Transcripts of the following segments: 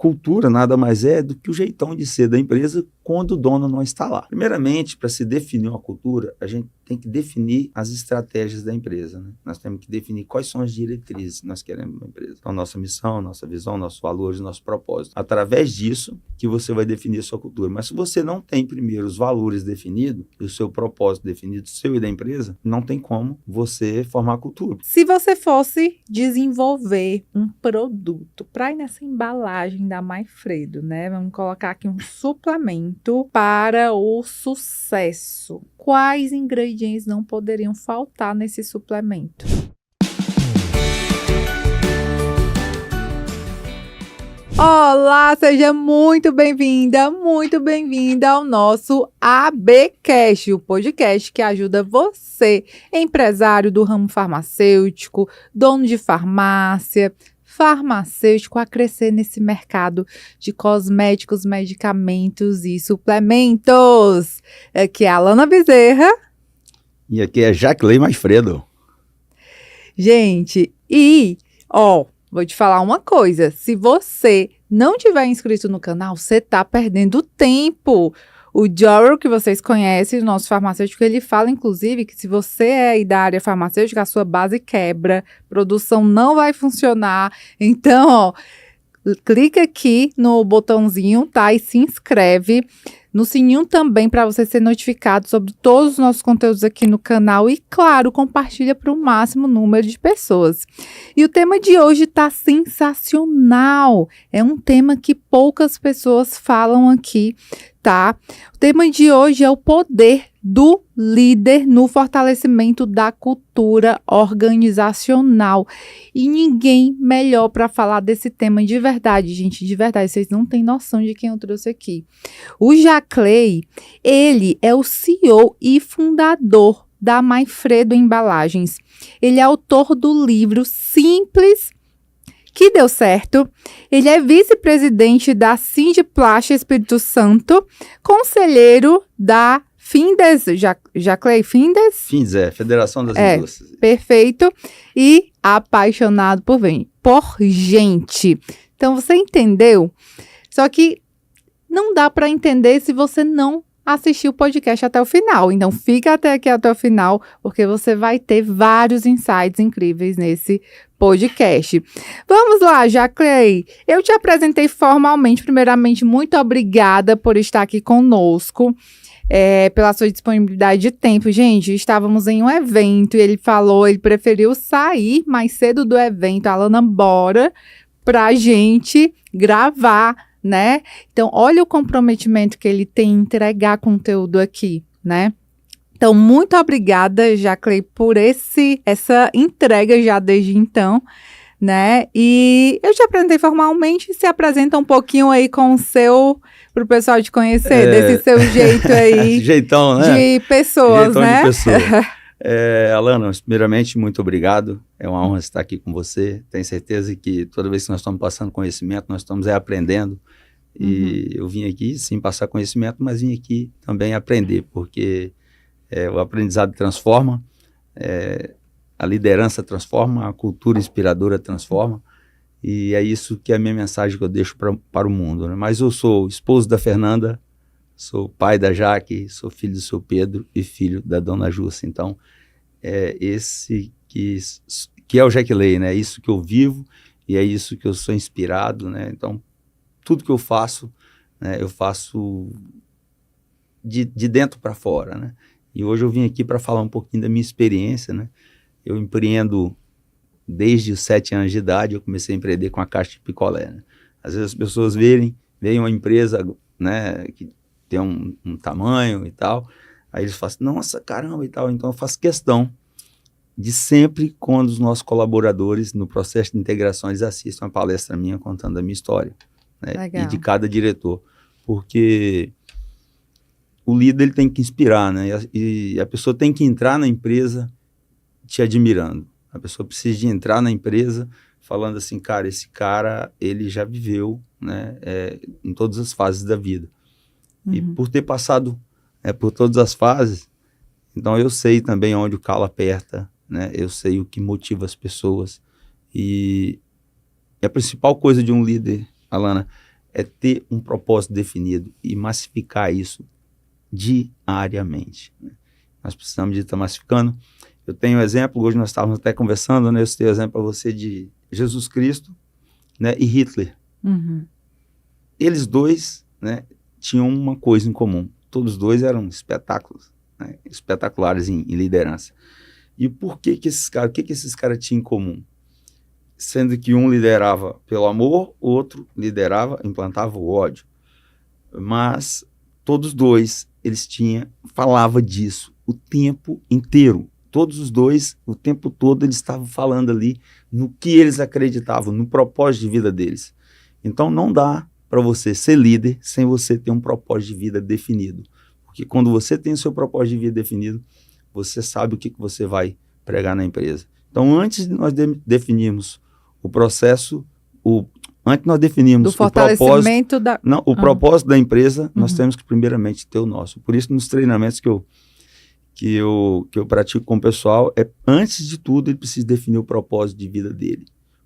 cultura nada mais é do que o jeitão de ser da empresa quando o dono não está lá. Primeiramente, para se definir uma cultura, a gente tem que definir as estratégias da empresa, né? Nós temos que definir quais são as diretrizes que nós queremos na empresa. Então, nossa missão, nossa visão, nossos valores, nosso propósito. Através disso que você vai definir a sua cultura. Mas se você não tem primeiro os valores definidos, e o seu propósito definido, seu e da empresa, não tem como você formar a cultura. Se você fosse desenvolver um produto para ir nessa embalagem da Maifredo, né? Vamos colocar aqui um suplemento para o sucesso. Quais ingredientes não poderiam faltar nesse suplemento? Olá, seja muito bem-vinda ao nosso ABcast, o podcast que ajuda você, empresário do ramo farmacêutico, dono de farmacêutico, a crescer nesse mercado de cosméticos, medicamentos e suplementos. Aqui é a Alana Bezerra. E aqui é Jacqueline Maifredo. Gente, vou te falar uma coisa. Se você não tiver inscrito no canal, você tá perdendo tempo. O Jorel, que vocês conhecem, o nosso farmacêutico, ele fala, inclusive, que se você é aí da área farmacêutica, a sua base quebra, produção não vai funcionar. Então, clica aqui no botãozinho, tá? E se inscreve. No sininho também, para você ser notificado sobre todos os nossos conteúdos aqui no canal. E, claro, compartilha para o máximo número de pessoas. E o tema de hoje está sensacional. É um tema que poucas pessoas falam aqui, tá? O tema de hoje é o poder do líder no fortalecimento da cultura organizacional. E ninguém melhor para falar desse tema de verdade, gente, de verdade. Vocês não têm noção de quem eu trouxe aqui. O Jaclay, ele é o CEO e fundador da Maifredo Embalagens. Ele é autor do livro Simples, que deu certo. Ele é vice-presidente da Sindiplastia Espírito Santo, conselheiro da Findes, Jaclay Findes? Findes, Federação das Indústrias. Perfeito. E apaixonado por gente. Então, você entendeu? Só que não dá para entender se você não assistir o podcast até o final. Então, fica até o final, porque você vai ter vários insights incríveis nesse podcast. Vamos lá, Jaclay. Eu te apresentei formalmente. Primeiramente, muito obrigada por estar aqui conosco. Pela sua disponibilidade de tempo. Gente, estávamos em um evento e ele preferiu sair mais cedo do evento. Alana, bora pra gente gravar, né? Então, olha o comprometimento que ele tem em entregar conteúdo aqui, né? Então, muito obrigada, Jaclay, por essa entrega já desde então, né? E eu te apresentei formalmente, se apresenta um pouquinho aí com o seu, para o pessoal te conhecer, desse seu jeito aí. Jeitão, né? De pessoas, Jeitão né? de pessoa. Alana, primeiramente, muito obrigado. É uma honra estar aqui com você. Tenho certeza que toda vez que nós estamos passando conhecimento, nós estamos aprendendo. E eu vim aqui, sim, passar conhecimento, mas vim aqui também aprender, porque o aprendizado transforma, a liderança transforma, a cultura inspiradora transforma, e é isso que é a minha mensagem que eu deixo para o mundo, né? Mas eu sou esposo da Fernanda, sou pai da Jaque, sou filho do seu Pedro e filho da dona Júcia. Então, esse que é o Jaclay, né? É isso que eu vivo e é isso que eu sou inspirado, né? Então, tudo que eu faço, né, eu faço de dentro para fora, né? E hoje eu vim aqui para falar um pouquinho da minha experiência, né? Eu empreendo desde os 7 anos de idade. Eu comecei a empreender com a caixa de picolé, né? Às vezes as pessoas veem uma empresa, né, que tem um tamanho e tal, aí eles falam assim, nossa, caramba e tal. Então eu faço questão de sempre, quando os nossos colaboradores, no processo de integração, eles assistem uma palestra minha contando a minha história, né, e de cada diretor, porque o líder ele tem que inspirar, né, e a pessoa tem que entrar na empresa te admirando. A pessoa precisa de entrar na empresa falando assim, cara, esse cara, ele já viveu, né, em todas as fases da vida. E por ter passado por todas as fases, então eu sei também onde o calo aperta, né, eu sei o que motiva as pessoas. E a principal coisa de um líder, Alana, é ter um propósito definido e massificar isso diariamente, né? Nós precisamos de estar massificando. Eu tenho um exemplo, hoje nós estávamos até conversando, né? Eu citei um exemplo para você de Jesus Cristo, né, e Hitler. Eles dois, né, tinham uma coisa em comum. Todos dois eram espetáculos, né, espetaculares em liderança. E por que esses caras, o que esses caras tinham em comum? Sendo que um liderava pelo amor, o outro liderava, implantava o ódio. Mas todos dois, falava disso o tempo inteiro. Todos os dois, o tempo todo, eles estavam falando ali no que eles acreditavam, no propósito de vida deles. Então, não dá para você ser líder sem você ter um propósito de vida definido. Porque quando você tem o seu propósito de vida definido, você sabe o que você vai pregar na empresa. Então, antes de nós definirmos o processo, antes de nós definirmos do fortalecimento o propósito da empresa, nós temos que primeiramente ter o nosso. Por isso, nos treinamentos que eu pratico com o pessoal, antes de tudo, ele precisa definir o propósito de vida dele.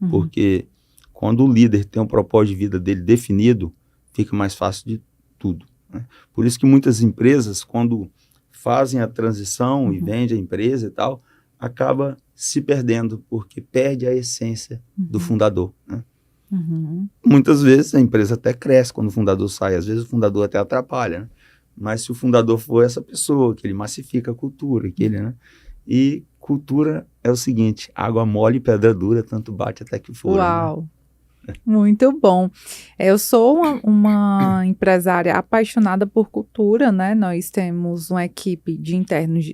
Porque quando o líder tem um propósito de vida dele definido, fica mais fácil de tudo, né? Por isso que muitas empresas, quando fazem a transição e vendem a empresa e tal, acaba se perdendo, porque perde a essência do fundador, né? Muitas vezes a empresa até cresce quando o fundador sai, às vezes o fundador até atrapalha, né? Mas se o fundador for essa pessoa, que ele massifica a cultura, né? E cultura é o seguinte, água mole e pedra dura, tanto bate até que fura. Uau! Né? Muito bom. Eu sou uma empresária apaixonada por cultura, né? Nós temos uma equipe de internos,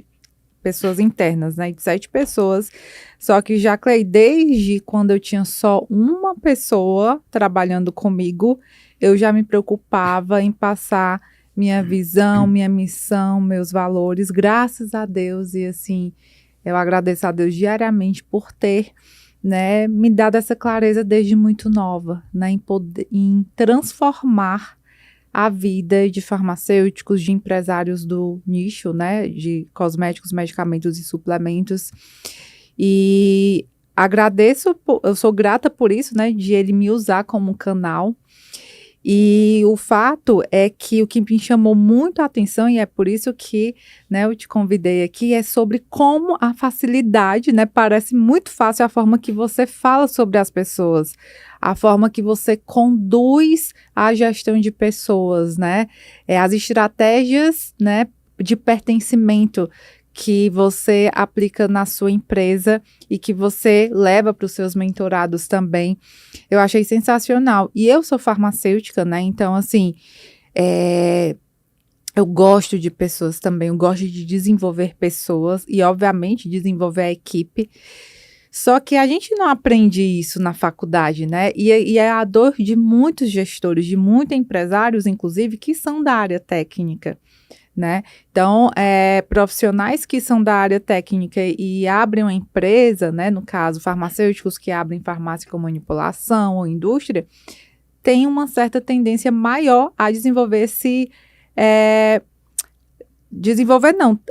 pessoas internas, né? De 7 pessoas. Só que, Jacley, desde quando eu tinha só uma pessoa trabalhando comigo, eu já me preocupava em passar minha visão, minha missão, meus valores, graças a Deus. E assim, eu agradeço a Deus diariamente por ter, né, me dado essa clareza desde muito nova, né, em transformar a vida de farmacêuticos, de empresários do nicho, né, de cosméticos, medicamentos e suplementos. E agradeço, eu sou grata por isso, né, de ele me usar como canal. E o fato é que o que me chamou muito a atenção, e é por isso que, né, eu te convidei aqui, é sobre como a facilidade, né, parece muito fácil a forma que você fala sobre as pessoas, a forma que você conduz a gestão de pessoas, né, as estratégias, né, de pertencimento que você aplica na sua empresa e que você leva para os seus mentorados também. Eu achei sensacional. E eu sou farmacêutica, né? Então, assim, eu gosto de pessoas também, eu gosto de desenvolver pessoas e, obviamente, desenvolver a equipe. Só que a gente não aprende isso na faculdade, né? E é a dor de muitos gestores, de muitos empresários, inclusive, que são da área técnica, né? Então, profissionais que são da área técnica e abrem uma empresa, né? No caso, farmacêuticos que abrem farmácia com manipulação ou indústria, têm uma certa tendência maior a desenvolver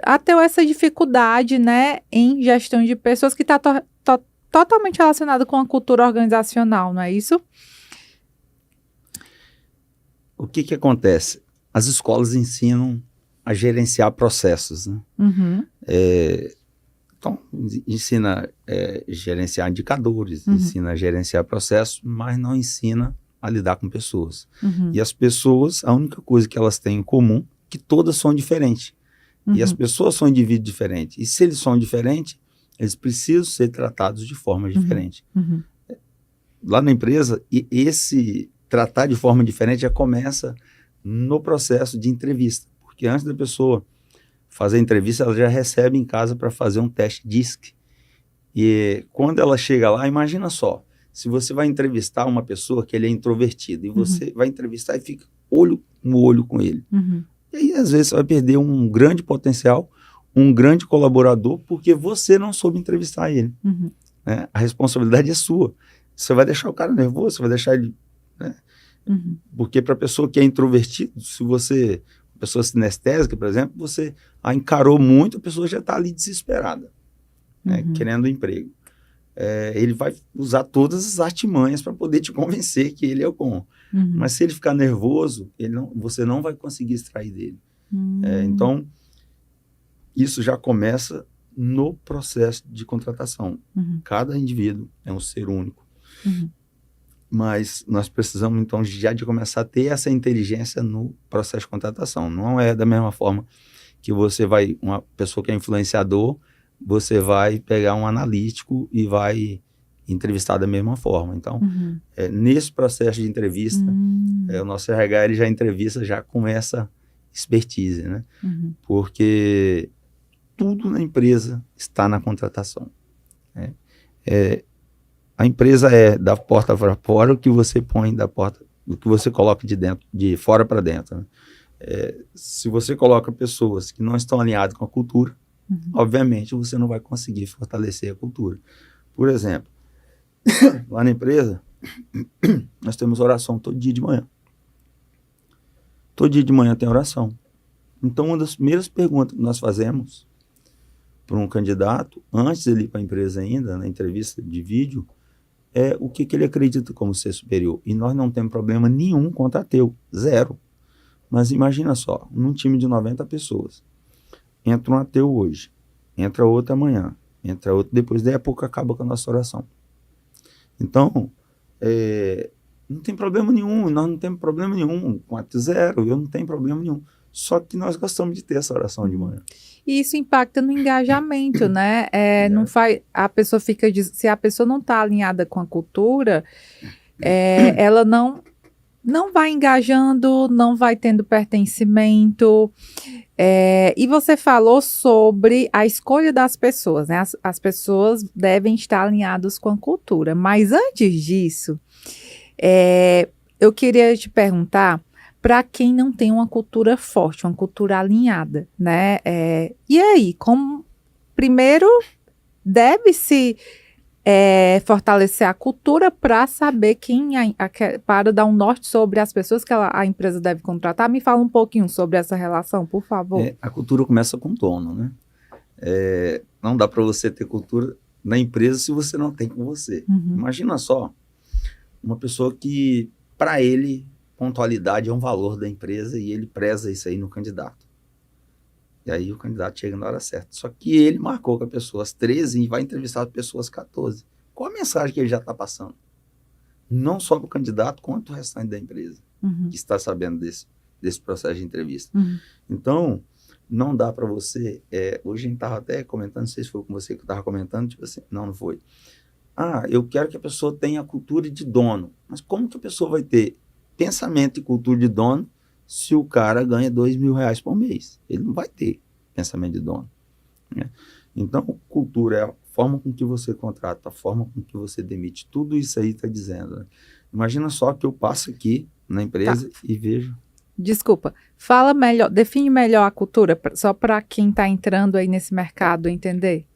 a ter essa dificuldade, né? Em gestão de pessoas que está totalmente relacionada com a cultura organizacional, não é isso? O que acontece? As escolas ensinam a gerenciar processos, né? Então, ensina a gerenciar indicadores, ensina a gerenciar processos, mas não ensina a lidar com pessoas. E as pessoas, a única coisa que elas têm em comum é que todas são diferentes. E as pessoas são indivíduos diferentes. E se eles são diferentes, eles precisam ser tratados de forma diferente. Lá na empresa, esse tratar de forma diferente já começa no processo de entrevista. Porque antes da pessoa fazer a entrevista, ela já recebe em casa para fazer um teste DISC. E quando ela chega lá, imagina só, se você vai entrevistar uma pessoa que ele é introvertido, e você vai entrevistar e fica olho no olho com ele. E aí, às vezes, você vai perder um grande potencial, um grande colaborador, porque você não soube entrevistar ele. Né? A responsabilidade é sua. Você vai deixar o cara nervoso, você vai deixar ele... Né? Porque para a pessoa que é introvertida, se você... pessoa sinestésica, por exemplo, você a encarou muito, a pessoa já está ali desesperada, né, querendo um emprego. Ele vai usar todas as artimanhas para poder te convencer que ele é o bom. Mas se ele ficar nervoso, você não vai conseguir extrair dele. Então, isso já começa no processo de contratação. Cada indivíduo é um ser único. Mas nós precisamos, então, já de começar a ter essa inteligência no processo de contratação. Não é da mesma forma que uma pessoa que é influenciador, você vai pegar um analítico e vai entrevistar da mesma forma. Então, nesse processo de entrevista, o nosso RH ele já entrevista já com essa expertise, né? Porque tudo na empresa está na contratação. A empresa é da porta para fora o que você põe da porta, o que você coloca de fora para dentro. Né? Se você coloca pessoas que não estão alinhadas com a cultura, obviamente você não vai conseguir fortalecer a cultura. Por exemplo, lá na empresa, nós temos oração todo dia de manhã. Todo dia de manhã tem oração. Então, uma das primeiras perguntas que nós fazemos para um candidato, antes de ele ir para a empresa ainda, na entrevista de vídeo, é o que ele acredita como ser superior. E nós não temos problema nenhum contra ateu, zero. Mas imagina só, num time de 90 pessoas, entra um ateu hoje, entra outro amanhã, entra outro depois, daí a pouco acaba com a nossa oração. Então, não tem problema nenhum, nós não temos problema nenhum com ateu zero, eu não tenho problema nenhum. Só que nós gostamos de ter essa oração de manhã. E isso impacta no engajamento, né? Não faz, a pessoa fica, se a pessoa não está alinhada com a cultura, ela não vai engajando, não vai tendo pertencimento. E você falou sobre a escolha das pessoas, né? As pessoas devem estar alinhadas com a cultura. Mas antes disso, eu queria te perguntar, para quem não tem uma cultura forte, uma cultura alinhada, né? E aí, primeiro, deve-se fortalecer a cultura para saber para dar um norte sobre as pessoas que a empresa deve contratar. Me fala um pouquinho sobre essa relação, por favor. A cultura começa com o dono, né? Não dá para você ter cultura na empresa se você não tem com você. Imagina só, uma pessoa que, para ele, pontualidade é um valor da empresa e ele preza isso aí no candidato. E aí o candidato chega na hora certa. Só que ele marcou com a pessoa às 13 e vai entrevistar as pessoas às 14. Qual a mensagem que ele já está passando? Não só para o candidato, quanto o restante da empresa, que está sabendo desse processo de entrevista. Então, não dá para você... hoje a gente estava até comentando, não sei se foi com você que eu estava comentando, tipo assim, não foi. Eu quero que a pessoa tenha a cultura de dono. Mas como que a pessoa vai ter pensamento e cultura de dono se o cara ganha R$2.000 por mês? Ele não vai ter pensamento de dono, né? Então, cultura é a forma com que você contrata, a forma com que você demite. Tudo isso aí está dizendo, né? Imagina só que eu passo aqui na empresa e vejo... Desculpa, fala melhor, define melhor a cultura, só para quem está entrando aí nesse mercado entender.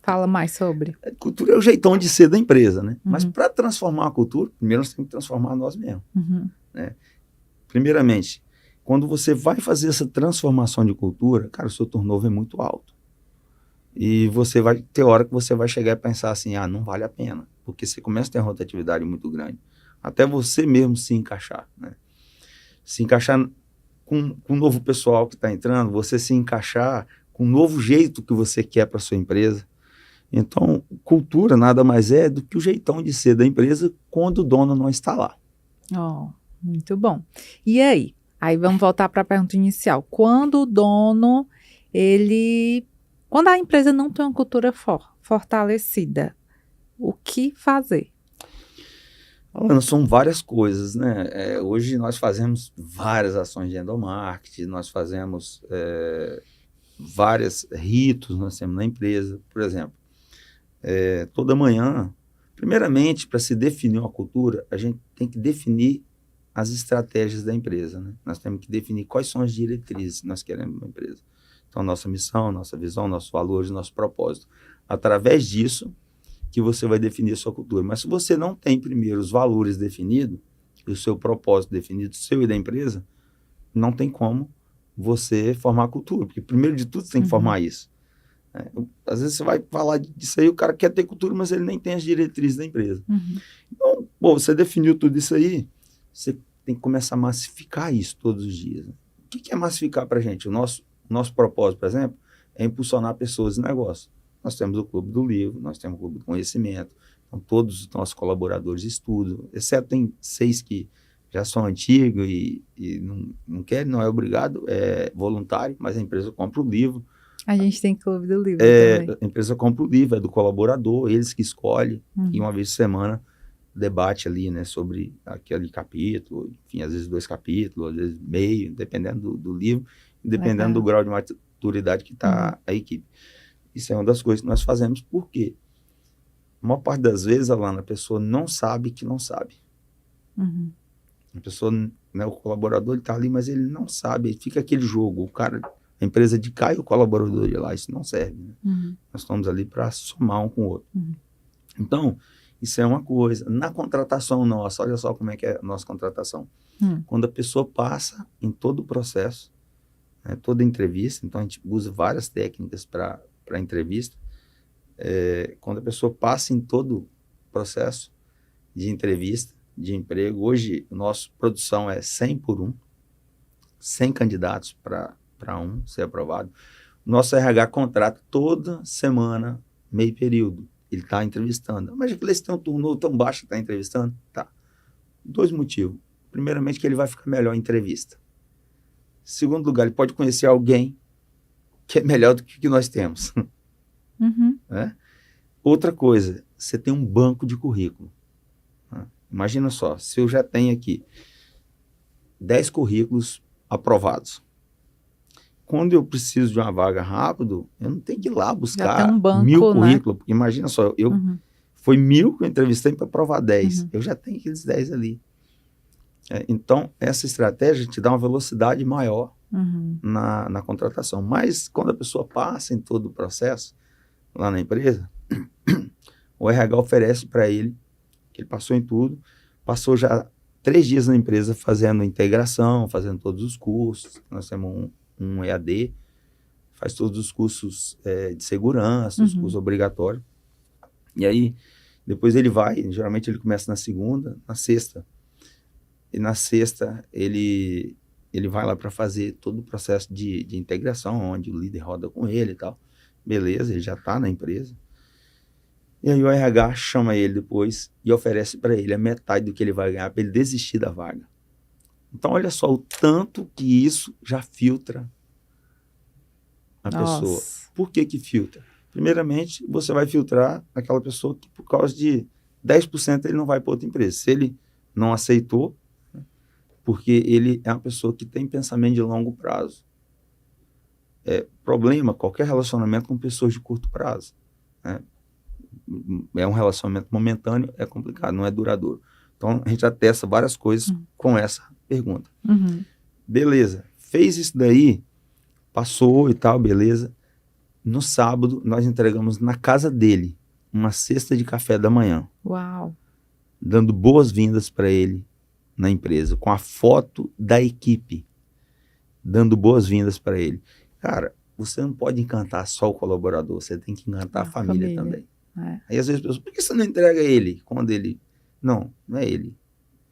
Fala mais sobre. A cultura é o jeitão de ser da empresa, né? Mas para transformar a cultura, primeiro nós temos que transformar nós mesmos. Né? Primeiramente, quando você vai fazer essa transformação de cultura, cara, o seu turnover é muito alto. E você vai ter hora que você vai chegar e pensar assim, não vale a pena. Porque você começa a ter uma rotatividade muito grande. Até você mesmo se encaixar, né? Se encaixar com o novo pessoal que está entrando, você se encaixar com o novo jeito que você quer para a sua empresa. Então, cultura nada mais é do que o jeitão de ser da empresa quando o dono não está lá. Muito bom. E aí? Aí vamos voltar para a pergunta inicial. Quando o dono, quando a empresa não tem uma cultura fortalecida, o que fazer? São várias coisas, né? Hoje nós fazemos várias ações de endomarketing, nós fazemos vários ritos, nós temos na empresa. Por exemplo, toda manhã, primeiramente, para se definir uma cultura, a gente tem que definir as estratégias da empresa, né? Nós temos que definir quais são as diretrizes que nós queremos na empresa. Então, nossa missão, nossa visão, nossos valores, nosso propósito. Através disso, que você vai definir a sua cultura. Mas se você não tem primeiro os valores definidos, e o seu propósito definido, seu e da empresa, não tem como você formar a cultura. Porque, primeiro de tudo, você tem que formar isso. Às vezes você vai falar disso aí, o cara quer ter cultura, mas ele nem tem as diretrizes da empresa. Então, você definiu tudo isso aí, você tem que começar a massificar isso todos os dias. Né? O que é massificar para a gente? O nosso propósito, por exemplo, é impulsionar pessoas e negócios. Nós temos o Clube do Livro, nós temos o Clube do Conhecimento, então todos os nossos colaboradores estudam, exceto tem 6 que já são antigos e não querem, não é obrigado, é voluntário, mas a empresa compra o livro. A gente tem Clube do Livro também. A empresa compra o livro, é do colaborador, eles que escolhem, e uma vez por semana debate ali, né, sobre aquele capítulo, enfim, às vezes 2 capítulos, às vezes meio, dependendo do livro, dependendo do grau de maturidade que está a equipe. Isso é uma das coisas que nós fazemos, porque a maior parte das vezes, Alana, a pessoa não sabe que não sabe. A pessoa, né, o colaborador está ali, mas ele não sabe, fica aquele jogo, a empresa de cá e o colaborador de lá, isso não serve. Né? Nós estamos ali para somar um com o outro. Então, isso é uma coisa. Na contratação nossa, olha só como é que é a nossa contratação. Quando a pessoa passa em todo o processo, né, toda entrevista, então a gente usa várias técnicas para entrevista, quando a pessoa passa em todo o processo de entrevista, de emprego, hoje a nossa produção é 100 por 1, 100 candidatos para um ser aprovado. O nosso RH contrata toda semana, meio período. Ele está entrevistando. Mas se tem um turno tão baixo que está entrevistando? Tá. 2 motivos. Primeiramente, que ele vai ficar melhor em entrevista. Segundo lugar, ele pode conhecer alguém que é melhor do que o que nós temos. Né? Outra coisa, você tem um banco de currículo. Né? Imagina só, se eu já tenho aqui 10 currículos aprovados. Quando eu preciso de uma vaga rápido, eu não tenho que ir lá buscar um banco, 1000 né? currículos. Porque imagina só, foi 1000 que eu entrevistei para aprovar 10. Eu já tenho aqueles 10 ali. Então, essa estratégia te dá uma velocidade maior na contratação. Mas, quando a pessoa passa em todo o processo, lá na empresa, o RH oferece para ele, que ele passou em tudo, passou já 3 dias na empresa fazendo integração, fazendo todos os cursos. Nós temos um EAD, faz todos os cursos de segurança, os cursos obrigatórios. E aí, depois ele vai, geralmente ele começa na segunda, na sexta. E na sexta, ele vai lá para fazer todo o processo de integração, onde o líder roda com ele e tal. Beleza, ele já está na empresa. E aí o RH chama ele depois e oferece para ele a metade do que ele vai ganhar para ele desistir da vaga. Então, olha só o tanto que isso já filtra a pessoa. Por que filtra? Primeiramente, você vai filtrar aquela pessoa que, por causa de 10%, ele não vai para outra empresa. Se ele não aceitou, porque ele é uma pessoa que tem pensamento de longo prazo. Problema, qualquer relacionamento com pessoas de curto prazo. Né? É um relacionamento momentâneo, é complicado, não é duradouro. Então, a gente já testa várias coisas com essa pergunta. Beleza, fez isso daí, passou e tal, beleza. No sábado, nós entregamos na casa dele uma cesta de café da manhã. Uau! Dando boas-vindas para ele na empresa, com a foto da equipe, dando boas-vindas para ele. Cara, você não pode encantar só o colaborador, você tem que encantar a família também. Aí às vezes as pessoas, por que você não entrega ele? Quando ele... Não é ele.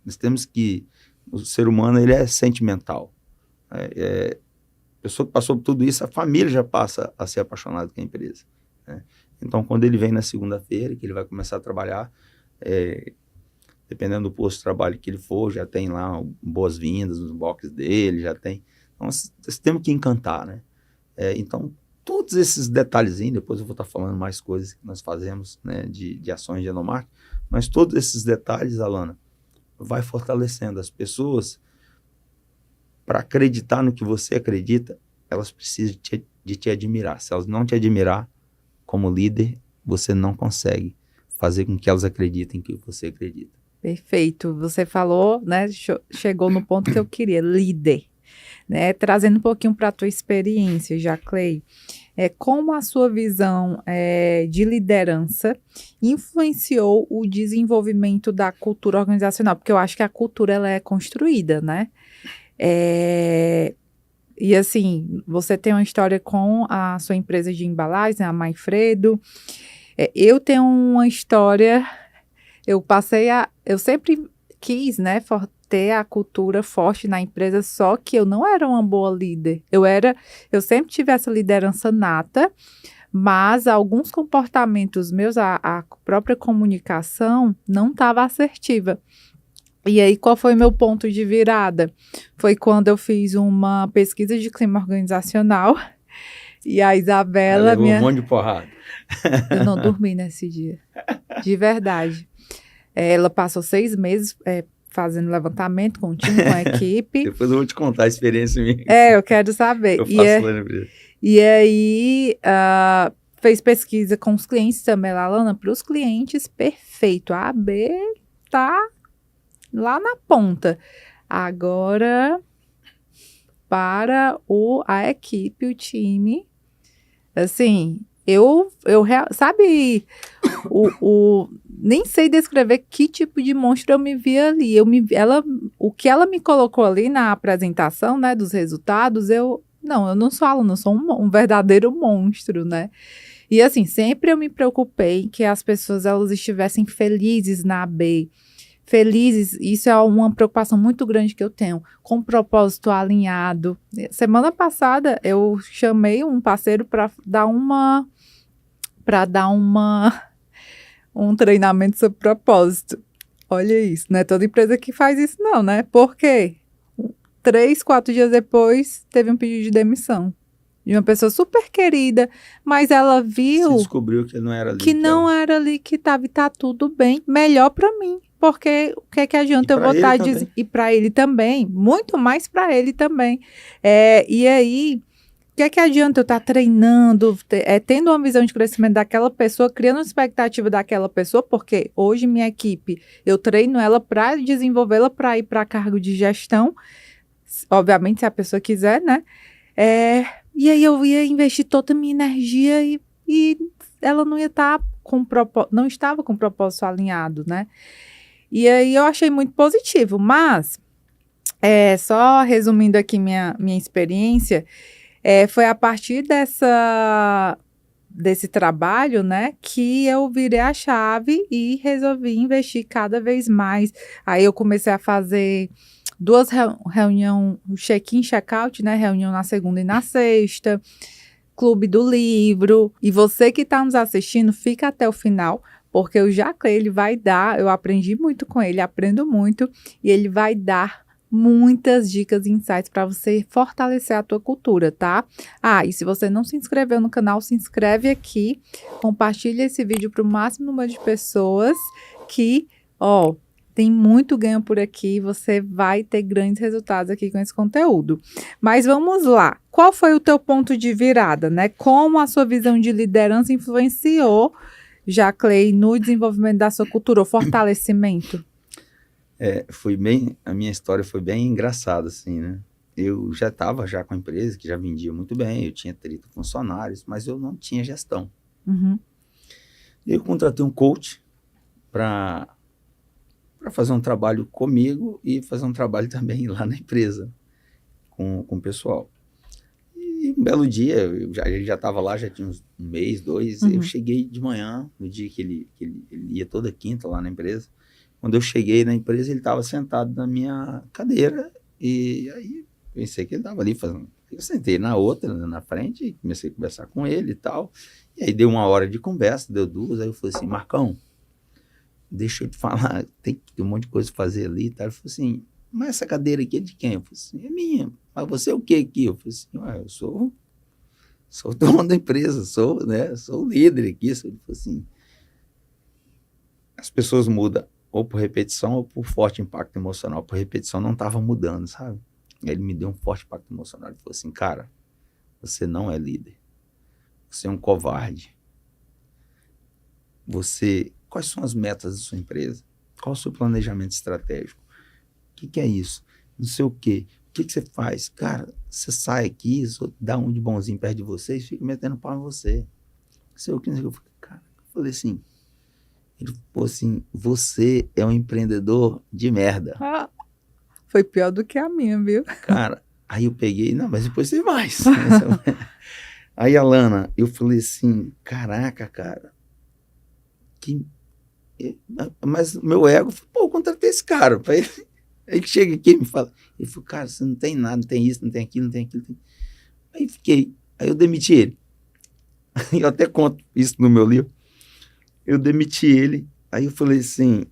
Nós temos que... O ser humano, ele é sentimental. A pessoa que passou por tudo isso, a família já passa a ser apaixonada com a empresa. Né? Então, quando ele vem na segunda-feira, que ele vai começar a trabalhar, dependendo do posto de trabalho que ele for, já tem lá boas-vindas nos boxes dele, já tem... Então, nós temos que encantar, né? Então, todos esses detalhezinhos, depois eu vou estar falando mais coisas que nós fazemos, né, de ações de Enomark, mas todos esses detalhes, Alana, vai fortalecendo as pessoas para acreditar no que você acredita, elas precisam de te admirar. Se elas não te admirar como líder, você não consegue fazer com que elas acreditem que você acredita. Perfeito. Você falou, né, chegou no ponto que eu queria, líder. Né, trazendo um pouquinho para a tua experiência, Jacley, como a sua visão de liderança influenciou o desenvolvimento da cultura organizacional? Porque eu acho que a cultura ela é construída, né? E assim, você tem uma história com a sua empresa de embalagens, a Maifredo. Eu tenho uma história, eu sempre quis, né, ter a cultura forte na empresa, só que eu não era uma boa líder. Eu sempre tive essa liderança nata, mas alguns comportamentos meus, a própria comunicação não estava assertiva. E aí, qual foi meu ponto de virada? Foi quando eu fiz uma pesquisa de clima organizacional e a Isabela... levou um monte de porrada. Eu não dormi nesse dia, de verdade. Ela passou 6 meses fazendo levantamento com o time, com a equipe. Depois eu vou te contar a experiência minha. Eu quero saber. Eu faço lá na empresa. E aí, fez pesquisa com os clientes também, Alana, para os clientes, perfeito. A AB tá lá na ponta. Agora, para a equipe, o time, assim, sabe, nem sei descrever que tipo de monstro eu me vi ali. O que ela me colocou ali na apresentação, né, dos resultados, eu não sou aluna, eu sou um verdadeiro monstro, né? E assim, sempre eu me preocupei que as pessoas elas estivessem felizes na AB, felizes, isso é uma preocupação muito grande que eu tenho, com um propósito alinhado. Semana passada eu chamei um parceiro para dar um treinamento sobre propósito. Olha isso, não é toda empresa que faz isso não, né? Por quê? 3, 4 dias depois, teve um pedido de demissão de uma pessoa super querida, mas ela viu... Você descobriu que não era ali. Que não era ali que estava e tá tudo bem, melhor para mim, porque o que é que adianta eu votar e para ele também, muito mais para ele também. E aí, o que é que adianta eu estar treinando, tendo uma visão de crescimento daquela pessoa, criando uma expectativa daquela pessoa, porque hoje minha equipe, eu treino ela para desenvolvê-la para ir para cargo de gestão, obviamente se a pessoa quiser, né? E aí eu ia investir toda a minha energia e ela não ia estar não estava com o propósito alinhado, né? E aí eu achei muito positivo, mas só resumindo aqui minha experiência, foi a partir desse trabalho, né, que eu virei a chave e resolvi investir cada vez mais. Aí eu comecei a fazer 2 reuniões, check-in, check-out, né, reunião na segunda e na sexta, clube do livro. E você que está nos assistindo, fica até o final, porque o Jaclay, ele vai dar, eu aprendi muito com ele, aprendo muito, e ele vai dar muitas dicas e insights para você fortalecer a tua cultura, tá? E se você não se inscreveu no canal, se inscreve aqui, compartilha esse vídeo para o máximo número de pessoas que, tem muito ganho por aqui, você vai ter grandes resultados aqui com esse conteúdo. Mas vamos lá, qual foi o teu ponto de virada, né? Como a sua visão de liderança influenciou, Jaclay, no desenvolvimento da sua cultura, o fortalecimento? A minha história foi bem engraçada, assim, né? Eu já estava com a empresa, que já vendia muito bem, eu tinha 30 funcionários, mas eu não tinha gestão. Uhum. Eu contratei um coach para fazer um trabalho comigo e fazer um trabalho também lá na empresa, com o pessoal. E um belo dia, ele já estava lá, já tinha uns 1 mês, 2, eu cheguei de manhã, no dia que ele ia toda quinta lá na empresa. Quando eu cheguei na empresa, ele estava sentado na minha cadeira e aí pensei que ele estava ali fazendo... Eu sentei na outra, na frente, e comecei a conversar com ele e tal. E aí deu 1 hora de conversa, deu 2, aí eu falei assim, Marcão, deixa eu te falar, tem um monte de coisa para fazer ali e tal. Ele falou assim, mas essa cadeira aqui é de quem? Eu falei assim, é minha. Mas você é o que aqui? Eu falei assim, eu sou o dono da empresa, sou o líder aqui. Ele falou assim, as pessoas mudam ou por repetição ou por forte impacto emocional. Por repetição não estava mudando, sabe? Aí ele me deu um forte impacto emocional. Ele falou assim, cara, você não é líder. Você é um covarde. Quais são as metas da sua empresa? Qual é o seu planejamento estratégico? O que é isso? Não sei o quê. O que você faz? Cara, você sai aqui, dá um de bonzinho perto de você e fica metendo pau em você. Não sei o que. Eu falei assim, ele falou assim, você é um empreendedor de merda. Foi pior do que a minha, viu? Cara, aí eu peguei, não, mas depois tem mais. Aí, Alana, eu falei assim, caraca, cara, mas meu ego, eu contratei esse cara, Aí chega aqui e me fala, ele falou, cara, você não tem nada, não tem isso, não tem aquilo, não tem aquilo. Aí eu demiti ele. Eu até conto isso no meu livro. Eu demiti ele, aí eu falei assim,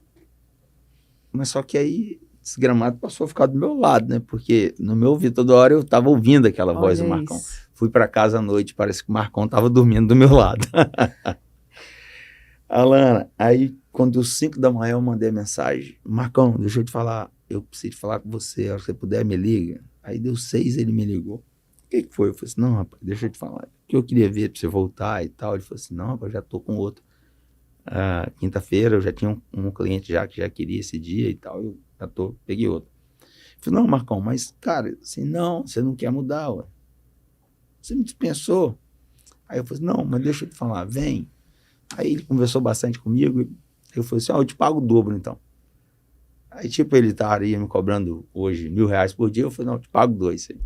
mas só que aí esse gramado passou a ficar do meu lado, né? Porque no meu ouvido toda hora eu estava ouvindo aquela voz do Marcão. Isso. Fui para casa à noite, parece que o Marcão estava dormindo do meu lado. Alana, aí quando deu 5 da manhã eu mandei a mensagem, Marcão, deixa eu te falar, eu preciso falar com você, a hora que você puder me liga. Aí deu 6, ele me ligou. O que foi? Eu falei assim, não, rapaz, deixa eu te falar, que eu queria ver para você voltar e tal. Ele falou assim, não, rapaz, já tô com outro. Quinta-feira eu já tinha um cliente já que já queria esse dia e tal, eu já peguei outro. Eu falei, não, Marcão, mas, cara, assim, não, você não quer mudar, ué. Você me dispensou. Aí eu falei, não, mas deixa eu te falar, vem. Aí ele conversou bastante comigo, eu falei assim, eu te pago o dobro, então. Aí, tipo, ele estaria me cobrando hoje R$1.000 por dia, eu falei, não, eu te pago 2. Aí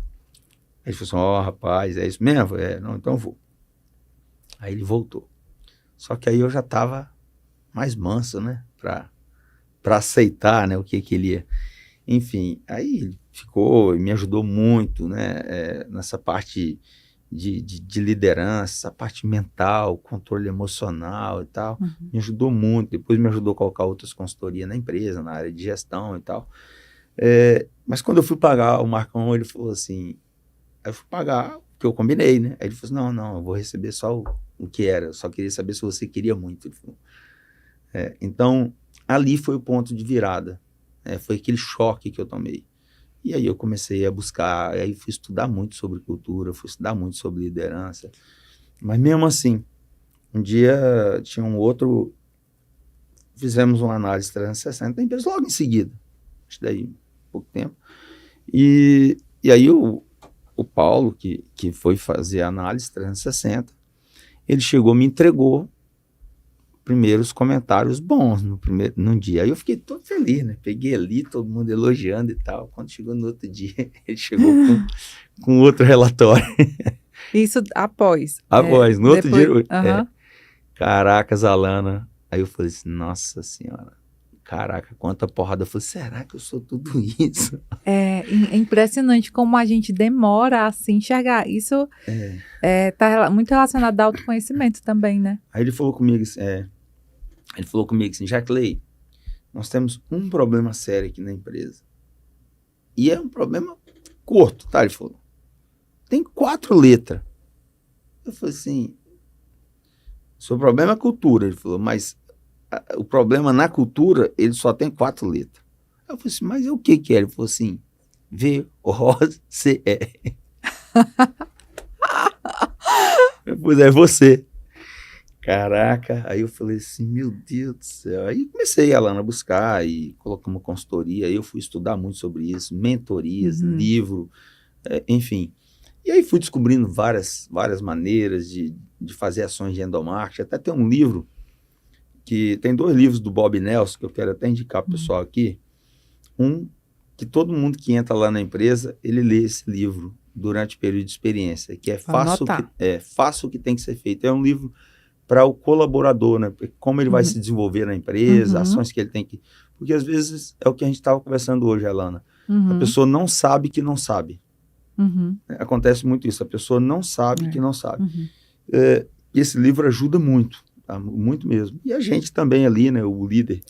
ele falou assim, rapaz, é isso mesmo? Eu falei, não, então eu vou. Aí ele voltou. Só que aí eu já estava mais manso, né, para aceitar, né, o que ele ia. Enfim, aí ele ficou e me ajudou muito, né, nessa parte de liderança, essa parte mental, controle emocional e tal, me ajudou muito. Depois me ajudou a colocar outras consultorias na empresa, na área de gestão e tal. Mas quando eu fui pagar o Marcão, ele falou assim, aí eu fui pagar o que eu combinei, né, aí ele falou assim, não, eu vou receber só o que era, eu só queria saber se você queria muito. Ele falou. Então, ali foi o ponto de virada, foi aquele choque que eu tomei. E aí eu comecei a buscar, aí fui estudar muito sobre cultura, fui estudar muito sobre liderança. Mas mesmo assim, um dia tinha um outro, fizemos uma análise 360 da empresa logo em seguida, acho daí pouco tempo. E aí o Paulo, que foi fazer a análise 360, ele chegou, me entregou primeiros comentários bons no dia. Aí eu fiquei todo feliz, né? Peguei ali, todo mundo elogiando e tal. Quando chegou no outro dia, ele chegou com outro relatório. Isso após. Após, no outro dia. Uhum. Caracas, Alana. Aí eu falei assim, nossa senhora, caraca, quanta porrada. Eu falei, será que eu sou tudo isso? É impressionante como a gente demora a se enxergar. Isso tá muito relacionado ao autoconhecimento também, né? Aí ele falou comigo assim, Jacley, nós temos um problema sério aqui na empresa. E é um problema curto, tá? Ele falou, tem 4 letras. Eu falei assim, seu problema é cultura. Ele falou, mas o problema na cultura, ele só tem 4 letras. Eu falei assim, mas o que é? Ele falou assim, V-O-C-E. Eu falei, é você. Caraca, aí eu falei assim, meu Deus do céu. Aí comecei, Alana, a buscar e colocamos uma consultoria. Aí eu fui estudar muito sobre isso, mentorias, livro, enfim. E aí fui descobrindo várias maneiras de fazer ações de endomarketing. Até tem um livro, tem 2 livros do Bob Nelson, que eu quero até indicar para o pessoal aqui. Um, que todo mundo que entra lá na empresa, ele lê esse livro durante o período de experiência, que Faça o que tem que ser feito. É um livro para o colaborador, né? Como ele vai se desenvolver na empresa, ações que ele tem que... Porque às vezes é o que a gente estava conversando hoje, Alana. A pessoa não sabe que não sabe. Acontece muito isso, a pessoa não sabe que não sabe. E esse livro ajuda muito, tá? Muito mesmo. E a gente também ali, né? O líder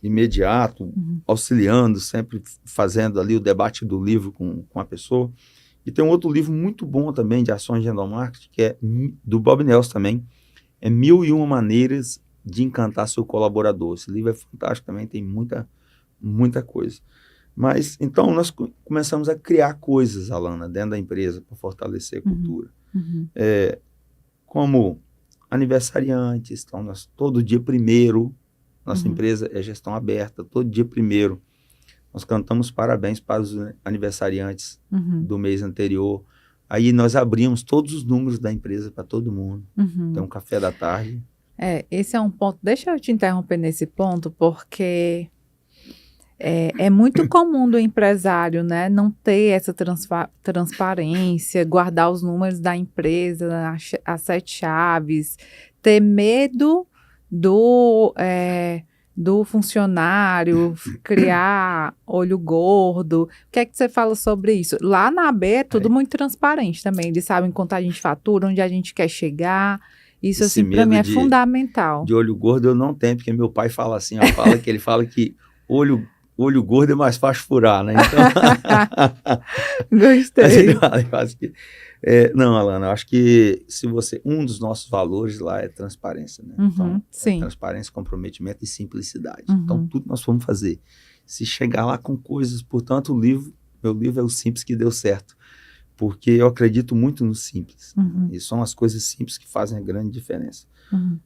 imediato, auxiliando, sempre fazendo ali o debate do livro com a pessoa. E tem um outro livro muito bom também de ações de endomarketing, que é do Bob Nelson também, 1001 Maneiras de Encantar Seu Colaborador. Esse livro é fantástico também, tem muita coisa. Mas, então, nós começamos a criar coisas, Alana, dentro da empresa, para fortalecer a cultura. Como aniversariantes, então, todo dia 1º, nossa empresa é gestão aberta, todo dia 1º, nós cantamos parabéns para os aniversariantes do mês anterior. Aí nós abrimos todos os números da empresa para todo mundo. Tem um café da tarde. Esse é um ponto. Deixa eu te interromper nesse ponto, porque é muito comum do empresário, né, não ter essa transparência, guardar os números da empresa, as 7 chaves, ter medo do funcionário criar olho gordo. O que é que você fala sobre isso? Lá na AB é tudo muito transparente também. Eles sabem quanto a gente fatura, onde a gente quer chegar. Isso, Esse assim, para mim é medo fundamental. de olho gordo eu não tenho, porque meu pai fala assim, ó, ele fala que olho gordo é mais fácil furar, né? Então, Gostei. Não, Alana, eu acho que um dos nossos valores lá é transparência, né? Então, sim. Transparência, comprometimento e simplicidade. Uhum. Então, tudo nós vamos fazer. Se chegar lá com coisas, portanto, meu livro é o Simples que Deu Certo, porque eu acredito muito no simples. Uhum. E são as coisas simples que fazem a grande diferença. Uhum.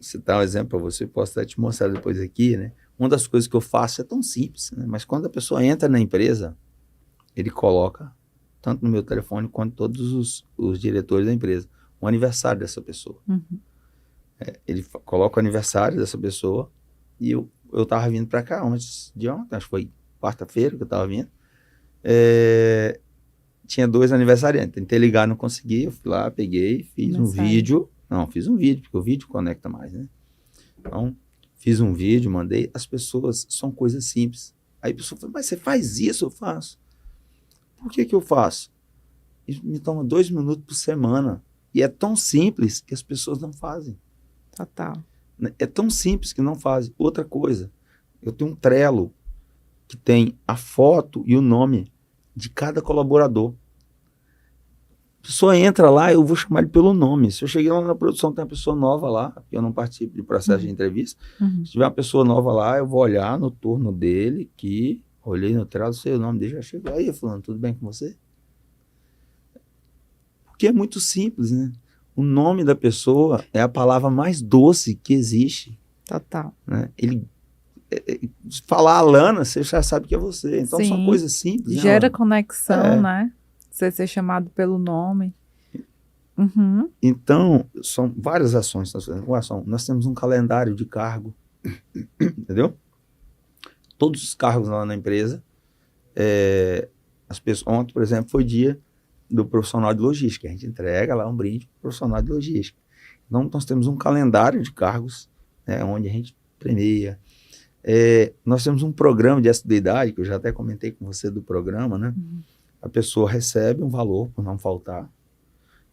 Citar um exemplo para você, posso até te mostrar depois aqui, né? Uma das coisas que eu faço é tão simples, né? Mas quando a pessoa entra na empresa, ele coloca, tanto no meu telefone quanto todos os diretores da empresa, o aniversário dessa pessoa. Uhum. Ele coloca o aniversário dessa pessoa e eu estava vindo para cá antes de ontem, acho que foi quarta-feira que eu estava vindo. Tinha 2 aniversariantes, tentei ligar, não consegui, eu fui lá, peguei, fiz um vídeo, porque o vídeo conecta mais, né? Então, fiz um vídeo, mandei, as pessoas, são coisas simples. Aí a pessoa fala, mas você faz isso? Eu faço. Por que eu faço? Isso me toma 2 minutos por semana, e é tão simples que as pessoas não fazem. Total. É tão simples que não fazem. Outra coisa, eu tenho um Trello que tem a foto e o nome de cada colaborador. A pessoa entra lá, eu vou chamar ele pelo nome. Se eu cheguei lá na produção, tem uma pessoa nova lá, porque eu não participo de processo de entrevista. Uhum. Se tiver uma pessoa nova lá, eu vou olhar no turno dele, que olhei no Trello, sei o nome dele, já chegou. Aí, fulano, tudo bem com você? Porque é muito simples, né? O nome da pessoa é a palavra mais doce que existe. Total. Né? Falar Alana, você já sabe que é você. Então, são coisas simples. Gera né, conexão, né? Você ser chamado pelo nome. Uhum. Então, são várias ações que nós fazemos. Nós temos um calendário de cargo, entendeu? Todos os cargos lá na empresa. Ontem, por exemplo, foi dia do profissional de logística. A gente entrega lá um brinde para o profissional de logística. Então, nós temos um calendário de cargos, né, onde a gente premia. Nós temos um programa de assiduidade, que eu já até comentei com você do programa, né? Uhum. A pessoa recebe um valor por não faltar.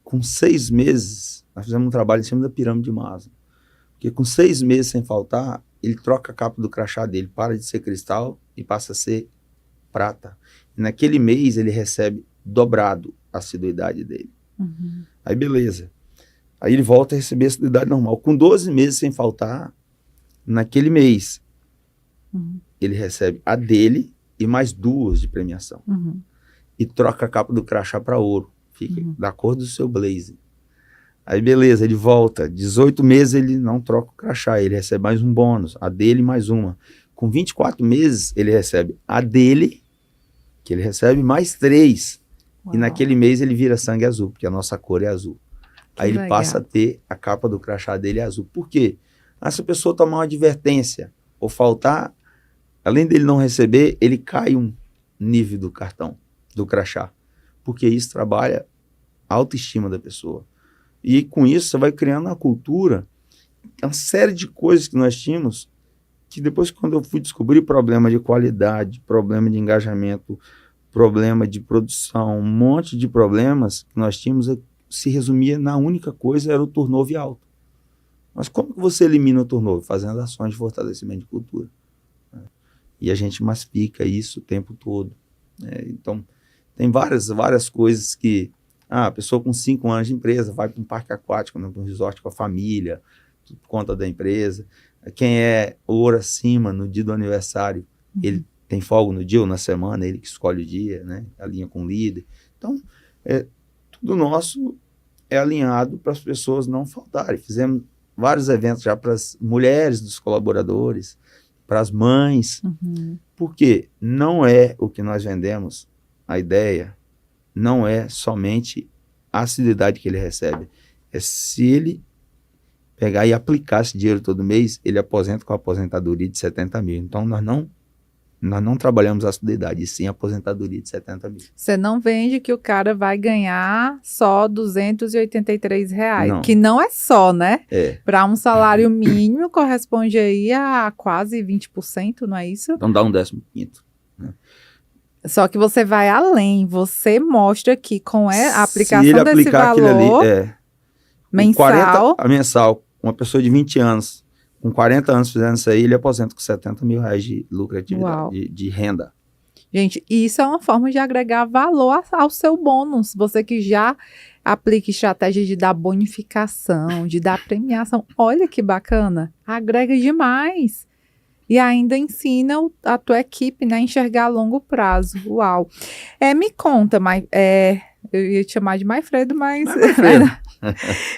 Com 6 meses, nós fizemos um trabalho em cima da pirâmide de Maslow. Porque com 6 meses sem faltar, ele troca a capa do crachá dele, para de ser cristal e passa a ser prata. E naquele mês ele recebe dobrado a assiduidade dele. Uhum. Aí beleza. Aí ele volta a receber a assiduidade normal. Com 12 meses sem faltar, naquele mês, ele recebe a dele e mais 2 de premiação. Uhum. E troca a capa do crachá para ouro. Fica da cor do seu blazer. Aí beleza, ele volta. 18 meses ele não troca o crachá, ele recebe mais um bônus, a dele mais uma. Com 24 meses ele recebe a dele, que ele recebe mais 3. Uau. E naquele mês ele vira sangue azul, porque a nossa cor é azul. Aí ele legal. passa a ter a capa do crachá dele azul. Por quê? Se a pessoa tomar uma advertência ou faltar, além dele não receber, ele cai um nível do cartão, do crachá. Porque isso trabalha a autoestima da pessoa. E com isso você vai criando uma cultura, uma série de coisas que nós tínhamos, que depois quando eu fui descobrir problema de qualidade, problema de engajamento, problema de produção, um monte de problemas que nós tínhamos, se resumia na única coisa, era o turnover alto. Mas como que você elimina o turnover? Fazendo ações de fortalecimento de cultura. E a gente massifica isso o tempo todo. Então, tem várias coisas que a pessoa com 5 anos de empresa vai para um parque aquático, para um resort com a família, tudo por conta da empresa. Quem é ouro acima no dia do aniversário, ele tem folga no dia ou na semana, ele que escolhe o dia, né? Alinha com o líder. Então, tudo nosso é alinhado para as pessoas não faltarem. Fizemos vários eventos já para as mulheres dos colaboradores, para as mães, porque não é o que nós vendemos, a ideia não é somente a assiduidade que ele recebe, é se ele pegar e aplicar esse dinheiro todo mês, ele aposenta com a aposentadoria de 70 mil. Então nós não Nós não trabalhamos a idade, e sim a aposentadoria de 70 mil. Você não vende que o cara vai ganhar só R$ 283, Não. que não é só, né? É. Para um salário mínimo corresponde aí a quase 20%, não é isso? Então dá um 15º. Só que você vai além, você mostra que com a aplicação Se ele desse aplicar valor aquilo ali, mensal, 40 mensal, uma pessoa de 20 anos, com 40 anos fazendo isso aí, ele aposenta com R$ 70 mil de lucratividade, de renda. gente, isso é uma forma de agregar valor ao seu bônus. Você que já aplica estratégia de dar bonificação, de dar premiação, olha que bacana, agrega demais. E ainda ensina a tua equipe, né, a enxergar a longo prazo. Uau. Me conta, eu ia te chamar de Maifredo, mas...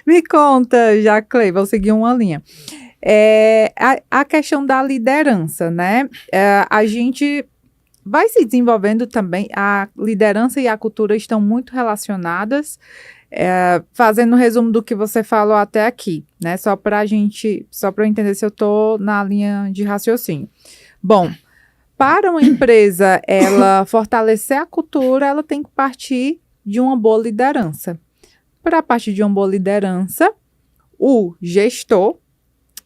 Me conta, Jaclei, vou seguir uma linha. A questão da liderança, né? A gente vai se desenvolvendo também, a liderança e a cultura estão muito relacionadas. Fazendo um resumo do que você falou até aqui, né? Só para eu entender se eu estou na linha de raciocínio. Bom, para uma empresa ela fortalecer a cultura, ela tem que partir de uma boa liderança. Para partir de uma boa liderança, o gestor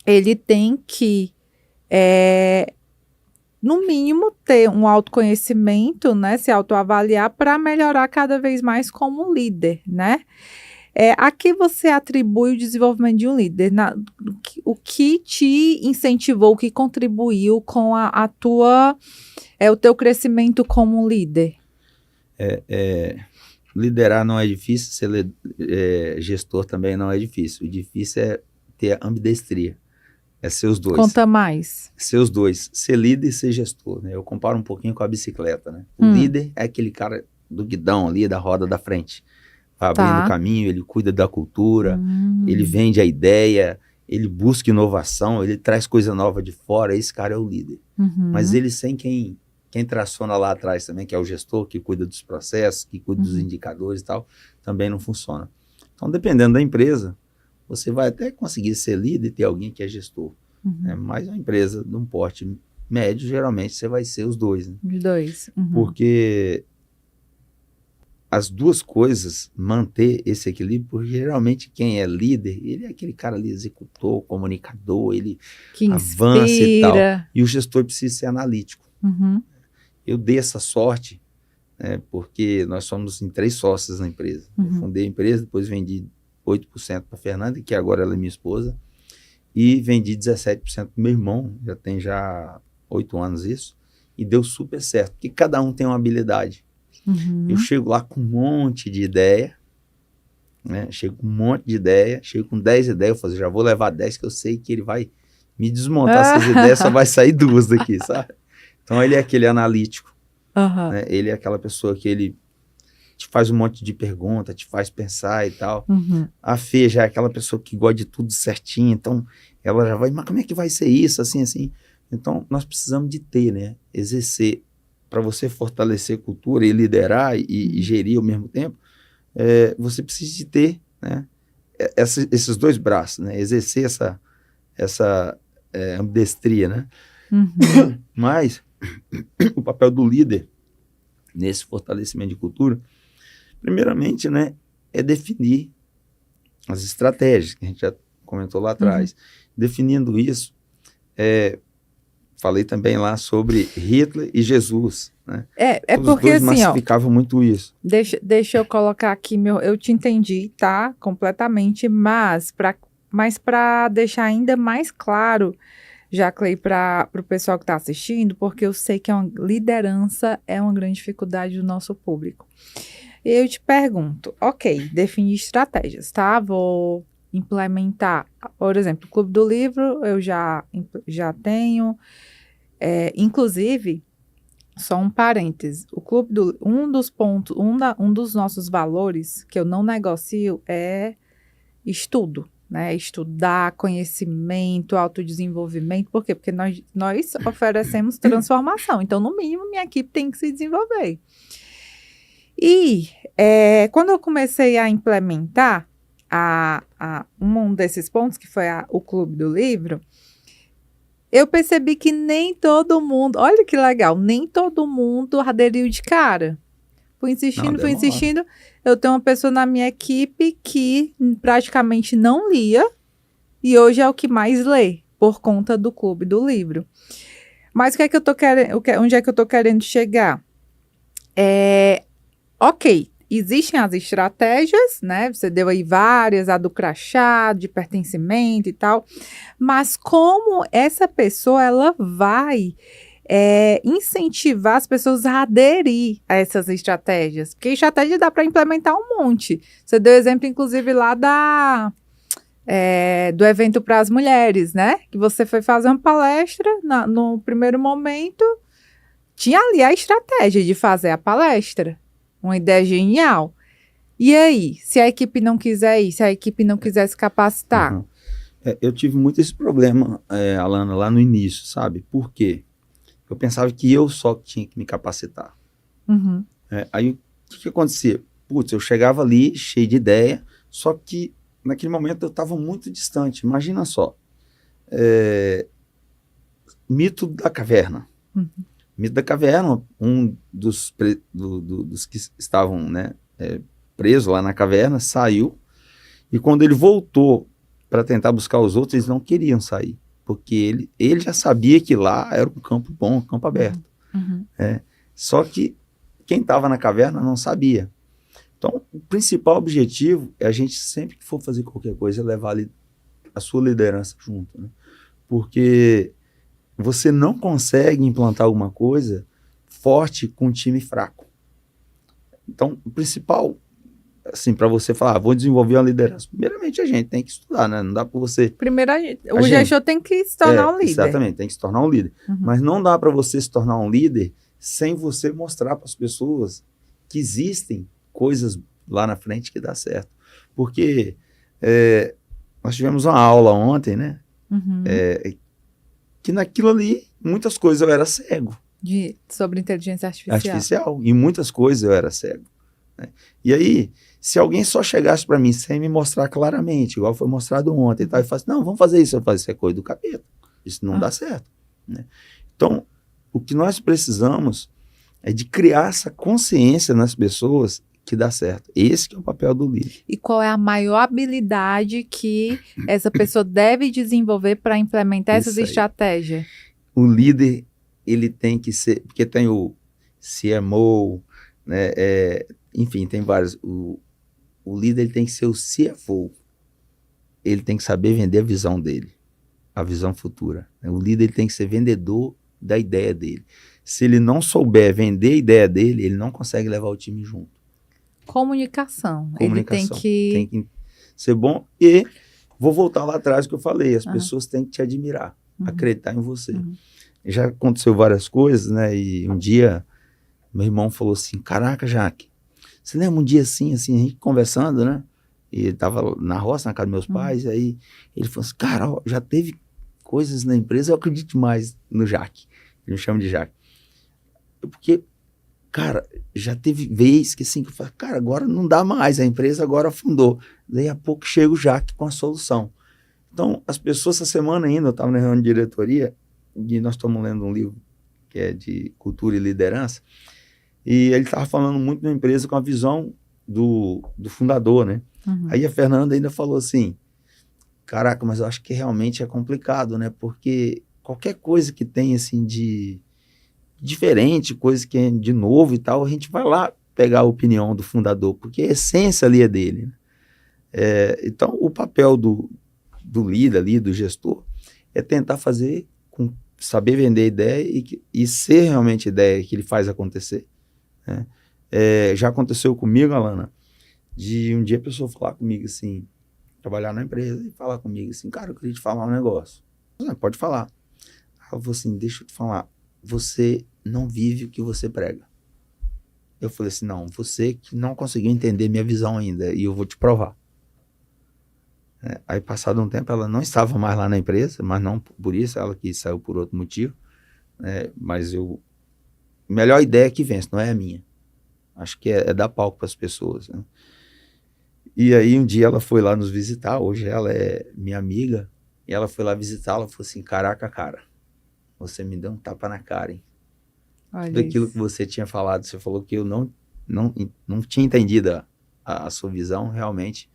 ele tem que no mínimo, ter um autoconhecimento, né, se autoavaliar para melhorar cada vez mais como líder, né? A que você atribui o desenvolvimento de um líder? O que te incentivou, o que contribuiu com o teu crescimento como líder? Liderar não é difícil, ser gestor também não é difícil. O difícil é ter ambidestria. É ser os dois. Conta mais. Ser os dois. Ser líder e ser gestor, né? Eu comparo um pouquinho com a bicicleta, né? O líder é aquele cara do guidão ali, da roda da frente. Vai abrindo o caminho, ele cuida da cultura, ele vende a ideia, ele busca inovação, ele traz coisa nova de fora. Esse cara é o líder. Mas ele sem quem traciona lá atrás também, que é o gestor, que cuida dos processos, que cuida dos indicadores e tal, também não funciona. Então, dependendo da empresa, você vai até conseguir ser líder e ter alguém que é gestor. Mas uma empresa de um porte médio, geralmente você vai ser os dois. Né? Os dois. Porque as duas coisas, manter esse equilíbrio, porque geralmente quem é líder, ele é aquele cara ali, executor, comunicador, ele que avança e tal. E o gestor precisa ser analítico. Eu dei essa sorte, né, porque nós somos em 3 sócios na empresa. Eu fundei a empresa, depois vendi 8% para a Fernanda, que agora ela é minha esposa, e vendi 17% para o meu irmão, já tem 8 anos isso, e deu super certo, porque cada um tem uma habilidade. Eu chego lá com um monte de ideia, né? Chego com 10 ideias, eu falo, já vou levar 10, que eu sei que ele vai me desmontar essas ideias, só vai sair 2 daqui, sabe? Então ele é aquele analítico, né? Ele é aquela pessoa que ele te faz um monte de pergunta, te faz pensar e tal. A Fê já é aquela pessoa que gosta de tudo certinho, então ela já vai, mas como é que vai ser isso, assim, assim? Então nós precisamos de ter, né, exercer, para você fortalecer a cultura e liderar e gerir ao mesmo tempo, você precisa de ter, né, esses 2 braços, né, exercer essa ambidestria, né? Mas o papel do líder nesse fortalecimento de cultura, primeiramente, né, é definir as estratégias, que a gente já comentou lá atrás. Definindo isso, falei também lá sobre Hitler e Jesus, né? Porque dois assim, massificavam muito isso. Deixa eu colocar aqui, eu te entendi, tá? Completamente, mas para deixar ainda mais claro, Jaclei, para o pessoal que está assistindo, porque eu sei que liderança é uma grande dificuldade do nosso público. Eu te pergunto, ok, definir estratégias, tá? Vou implementar, por exemplo, o Clube do Livro eu já tenho, inclusive, só um parêntese, um dos pontos, um dos nossos valores que eu não negocio é estudo. Né, estudar, conhecimento, autodesenvolvimento. Por quê? Porque nós oferecemos transformação. Então, no mínimo, minha equipe tem que se desenvolver. E quando eu comecei a implementar um desses pontos, que foi o Clube do Livro, eu percebi que nem todo mundo, olha que legal, nem todo mundo aderiu de cara. Fui insistindo, fui insistindo. Eu tenho uma pessoa na minha equipe que praticamente não lia e hoje é o que mais lê, por conta do Clube do Livro. Mas o que é que eu tô querendo, onde é que eu tô querendo chegar? Ok, existem as estratégias, né? Você deu aí várias, a do crachá, de pertencimento e tal. Mas como essa pessoa, ela vai incentivar as pessoas a aderir a essas estratégias? Porque estratégia dá para implementar um monte. Você deu exemplo, inclusive, lá do evento para as mulheres, né? Que você foi fazer uma palestra, no primeiro momento, tinha ali a estratégia de fazer a palestra. Uma ideia genial. E aí, se a equipe não quiser ir, se a equipe não quiser se capacitar? Uhum. Eu tive muito esse problema, Alana, lá no início, sabe? Por quê? Eu pensava que eu só tinha que me capacitar. Uhum. Aí, o que acontecia? Putz, eu chegava ali, cheio de ideia, só que naquele momento eu estava muito distante. Imagina só. Mito da caverna. Uhum. Mito da caverna, um dos que estavam, né, presos lá na caverna, saiu, e quando ele voltou para tentar buscar os outros, eles não queriam sair, porque ele já sabia que lá era um campo bom, um campo aberto. Uhum. Só que quem estava na caverna não sabia. Então, o principal objetivo é a gente, sempre que for fazer qualquer coisa, levar a sua liderança junto, né? Porque você não consegue implantar alguma coisa forte com um time fraco. Então, o principal, assim, para você falar, vou desenvolver uma liderança, primeiramente a gente tem que estudar, né? Não dá para você... Primeiro, o gestor tem que se tornar um líder. Exatamente, tem que se tornar um líder. Uhum. Mas não dá para você se tornar um líder sem você mostrar para as pessoas que existem coisas lá na frente que dá certo. Porque nós tivemos uma aula ontem, né? Uhum. Que naquilo ali, muitas coisas eu era cego. Sobre inteligência artificial. E muitas coisas eu era cego, né? E aí, se alguém só chegasse para mim sem me mostrar claramente, igual foi mostrado ontem, e tal, e falasse, não, vamos fazer isso, eu falo, isso é coisa do capeta. Isso não dá certo, né? Então, o que nós precisamos é de criar essa consciência nas pessoas que dá certo. Esse que é o papel do líder. E qual é a maior habilidade que essa pessoa deve desenvolver para implementar essas estratégias? O líder, ele tem que ser... Porque tem o CMO, né? Enfim, tem vários. O líder, ele tem que ser o CFO. Ele tem que saber vender a visão dele, a visão futura. O líder, ele tem que ser vendedor da ideia dele. Se ele não souber vender a ideia dele, ele não consegue levar o time junto. Comunicação. Ele tem que ser bom. E vou voltar lá atrás que eu falei, as pessoas têm que te admirar, acreditar em você. Já aconteceu várias coisas, né? E um dia, meu irmão falou assim, caraca, Jaque, você lembra um dia assim, a gente conversando, né? E ele tava na roça, na casa dos meus pais, e aí ele falou assim, cara, ó, já teve coisas na empresa, eu acredito mais no Jaque. Ele me chama de Jaque. Porque, cara, já teve vez que assim, que eu falei, cara, agora não dá mais, a empresa agora afundou. Daí a pouco chega o Jaque com a solução. Então, as pessoas, essa semana ainda, eu estava na reunião de diretoria, e nós estamos lendo um livro que é de cultura e liderança, e ele estava falando muito da empresa com a visão do fundador, né? Aí a Fernanda ainda falou assim, caraca, mas eu acho que realmente é complicado, né? Porque qualquer coisa que tem, assim, de diferente, coisa que é de novo e tal, a gente vai lá pegar a opinião do fundador, porque a essência ali é dele, né? Então, o papel do líder ali, do gestor, é tentar fazer, saber vender a ideia e ser realmente a ideia que ele faz acontecer, né? Já aconteceu comigo, Alana, de um dia a pessoa falar comigo assim, trabalhar na empresa e falar comigo assim, cara, eu queria te falar um negócio. Pode falar. Eu falei assim, deixa eu te falar, você não vive o que você prega. Eu falei assim, não, você que não conseguiu entender minha visão ainda, e eu vou te provar. Aí, passado um tempo, ela não estava mais lá na empresa, mas não por isso, ela que saiu por outro motivo, mas melhor ideia que vence, não é a minha. Acho que é dar palco para as pessoas, né? E aí, um dia ela foi lá nos visitar, hoje ela é minha amiga, e ela foi lá visitar, ela falou assim, caraca, cara, você me deu um tapa na cara, hein? Olha Tudo aquilo isso. que você tinha falado, você falou que eu não tinha entendido a sua visão, realmente,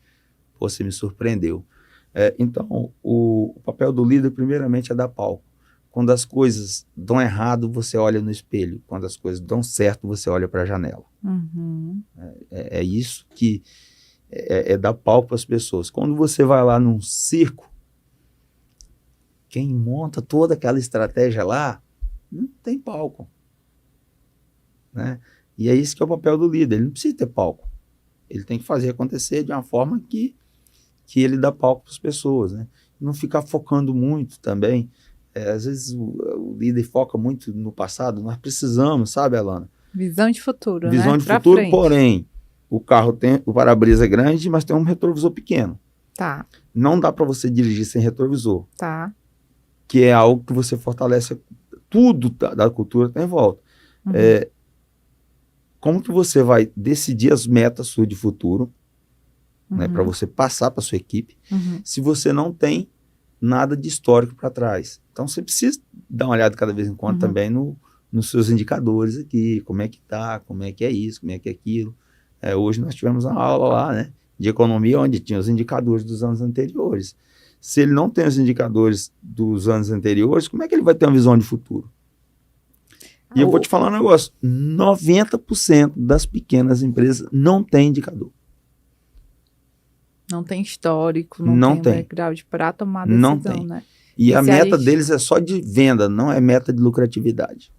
você me surpreendeu. Então, o papel do líder, primeiramente, é dar palco. Quando as coisas dão errado, você olha no espelho. Quando as coisas dão certo, você olha para a janela. Uhum. É isso que é dar palco para as pessoas. Quando você vai lá num circo, quem monta toda aquela estratégia lá, não tem palco, né? E é isso que é o papel do líder. Ele não precisa ter palco. Ele tem que fazer acontecer de uma forma que ele dá palco para as pessoas, né? Não ficar focando muito também. Às vezes o líder foca muito no passado. Nós precisamos, sabe, Alana? Visão de futuro, Visão né? de Pra futuro, frente. porém, o carro tem o para-brisa é grande, mas tem um retrovisor pequeno. Tá, Não dá para você dirigir sem retrovisor, tá. que é algo que você fortalece tudo da cultura tá em volta. Uhum. Como que você vai decidir as metas suas de futuro, né, para Uhum. você passar para sua equipe, Uhum. se você não tem nada de histórico para trás? Então você precisa dar uma olhada cada vez em quando também nos seus indicadores aqui, como é que tá, como é que é isso, como é que é aquilo. Hoje nós tivemos uma aula lá, né, de economia, onde tinha os indicadores dos anos anteriores. Se ele não tem os indicadores dos anos anteriores, como é que ele vai ter uma visão de futuro? E eu vou te falar um negócio, 90% das pequenas empresas não tem indicador. Não tem histórico, Não tem tem. background para tomar Não decisão, tem. né? E a se meta deles é só de venda, não é meta de lucratividade.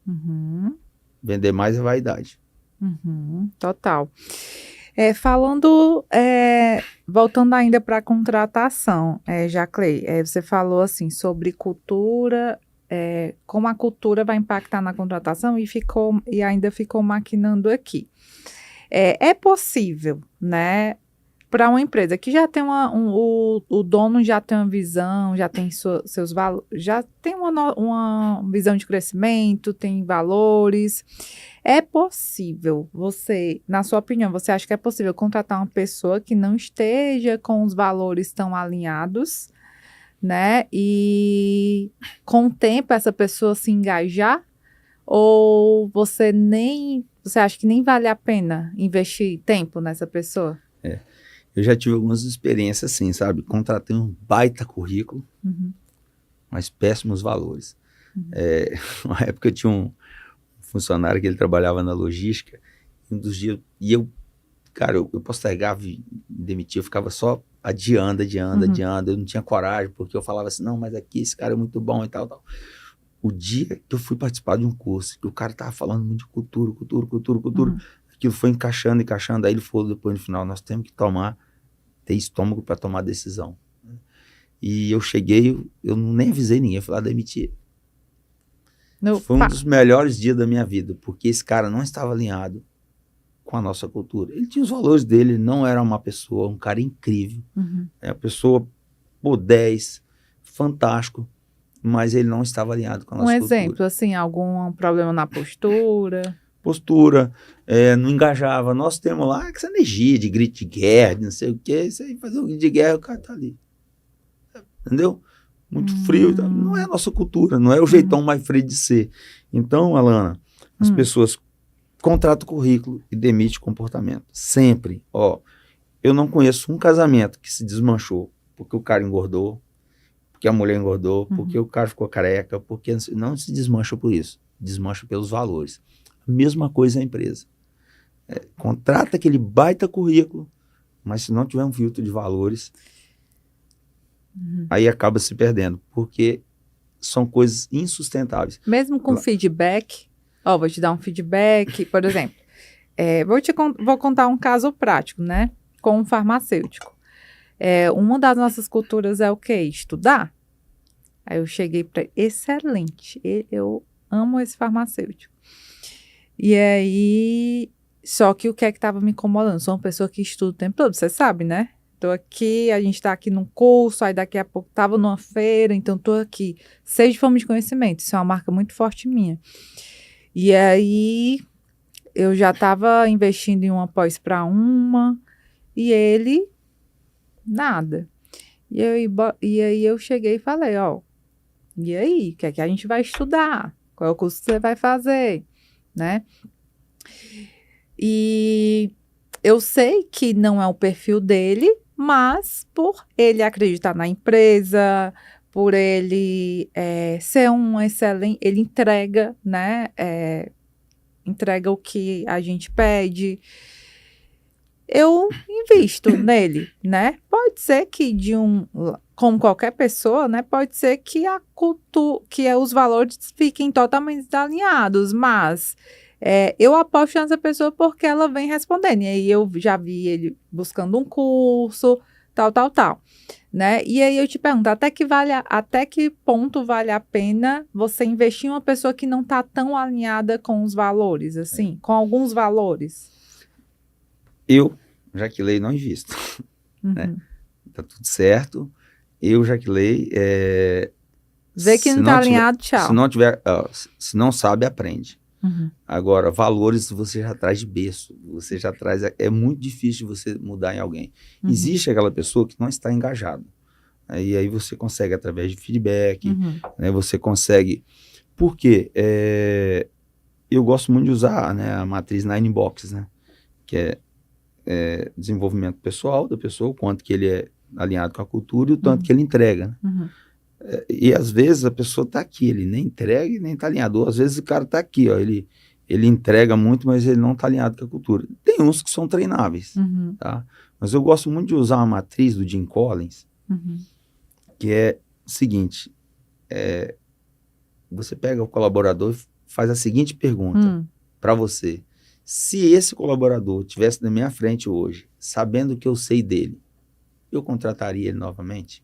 Uhum. Vender mais é vaidade. Uhum. Total. Voltando ainda para a contratação, Jaclei, você falou assim sobre cultura, como a cultura vai impactar na contratação e ainda ficou maquinando aqui. É possível, né, para uma empresa que já tem o dono já tem uma visão, já tem seus valores, já tem uma visão de crescimento, tem valores. É possível você, na sua opinião, você acha que é possível contratar uma pessoa que não esteja com os valores tão alinhados, né? E com o tempo essa pessoa se engajar? Ou você acha que nem vale a pena investir tempo nessa pessoa? Eu já tive algumas experiências assim, sabe? Contratei um baita currículo, mas péssimos valores. Uma época eu tinha um funcionário que ele trabalhava na logística, um dos dias, e eu postergava e demitia, eu ficava só adiando, eu não tinha coragem, porque eu falava assim, não, mas aqui esse cara é muito bom e tal. O dia que eu fui participar de um curso, que o cara tava falando muito de cultura, aquilo foi encaixando, aí ele falou depois no final, nós temos que ter estômago para tomar decisão. E eu cheguei, eu nem avisei ninguém, eu fui lá demitir. Foi um dos melhores dias da minha vida, porque esse cara não estava alinhado com a nossa cultura. Ele tinha os valores dele, ele não era uma pessoa, um cara incrível. É uma pessoa, 10, fantástico, mas ele não estava alinhado com a nossa cultura. Um exemplo, assim, algum problema na postura? Não engajava. Nós temos lá essa energia de grito de guerra, de não sei o quê, isso aí, fazer um grito de guerra, o cara tá ali. Entendeu? Muito frio. Não é a nossa cultura, não é o jeitão mais frio de ser. Então, Alana, as pessoas contratam currículo e demitem comportamento. Sempre. Eu não conheço um casamento que se desmanchou porque o cara engordou, porque a mulher engordou, porque o cara ficou careca, porque não se desmancha por isso. Desmancha pelos valores. A mesma coisa a empresa. Contrata aquele baita currículo, mas se não tiver um filtro de valores, aí acaba se perdendo, porque são coisas insustentáveis. Mesmo com feedback, vou te dar um feedback, por exemplo, vou contar um caso prático, né, com um farmacêutico. Uma das nossas culturas é o quê? Estudar. Aí eu cheguei para excelente, eu amo esse farmacêutico. E aí, só que o que é que estava me incomodando? Sou uma pessoa que estuda o tempo todo, você sabe, né? Tô aqui, a gente tá aqui num curso, aí daqui a pouco tava numa feira, então tô aqui. Seja de fome de conhecimento, isso é uma marca muito forte minha. E aí, eu já tava investindo em uma pós para uma, e ele, nada. E aí eu cheguei e falei, E aí, o que é que a gente vai estudar? Qual é o curso que você vai fazer, né? E eu sei que não é o perfil dele, mas por ele acreditar na empresa, por ele ser um excelente, ele entrega, né? Entrega o que a gente pede. Eu invisto nele, né? Pode ser que como qualquer pessoa, né? Pode ser que a cultura, os valores fiquem totalmente desalinhados, mas eu aposto nessa pessoa porque ela vem respondendo. E aí eu já vi ele buscando um curso, tal, né? E aí eu te pergunto, até que ponto vale a pena você investir em uma pessoa que não está tão alinhada com os valores, assim, com alguns valores? Eu, Jaqueline, não invisto. Né? Tá tudo certo. Eu, Jaqueline, vê que não tá alinhado, tchau. Se não sabe, aprende. Agora, valores você já traz de berço. Você já traz. É muito difícil você mudar em alguém. Existe aquela pessoa que não está engajada. E aí você consegue, através de feedback, né, você consegue. Por quê? Eu gosto muito de usar, né, a matriz 9 Boxes, né, que é desenvolvimento pessoal da pessoa, o quanto que ele é alinhado com a cultura e o tanto que ele entrega. Né? E às vezes a pessoa está aqui, ele nem entrega e nem está alinhado. Ou, às vezes o cara está aqui, ó, ele entrega muito, mas ele não está alinhado com a cultura. Tem uns que são treináveis, tá? Mas eu gosto muito de usar uma matriz do Jim Collins, que é o seguinte, você pega o colaborador e faz a seguinte pergunta para você. Se esse colaborador estivesse na minha frente hoje, sabendo que eu sei dele, eu contrataria ele novamente?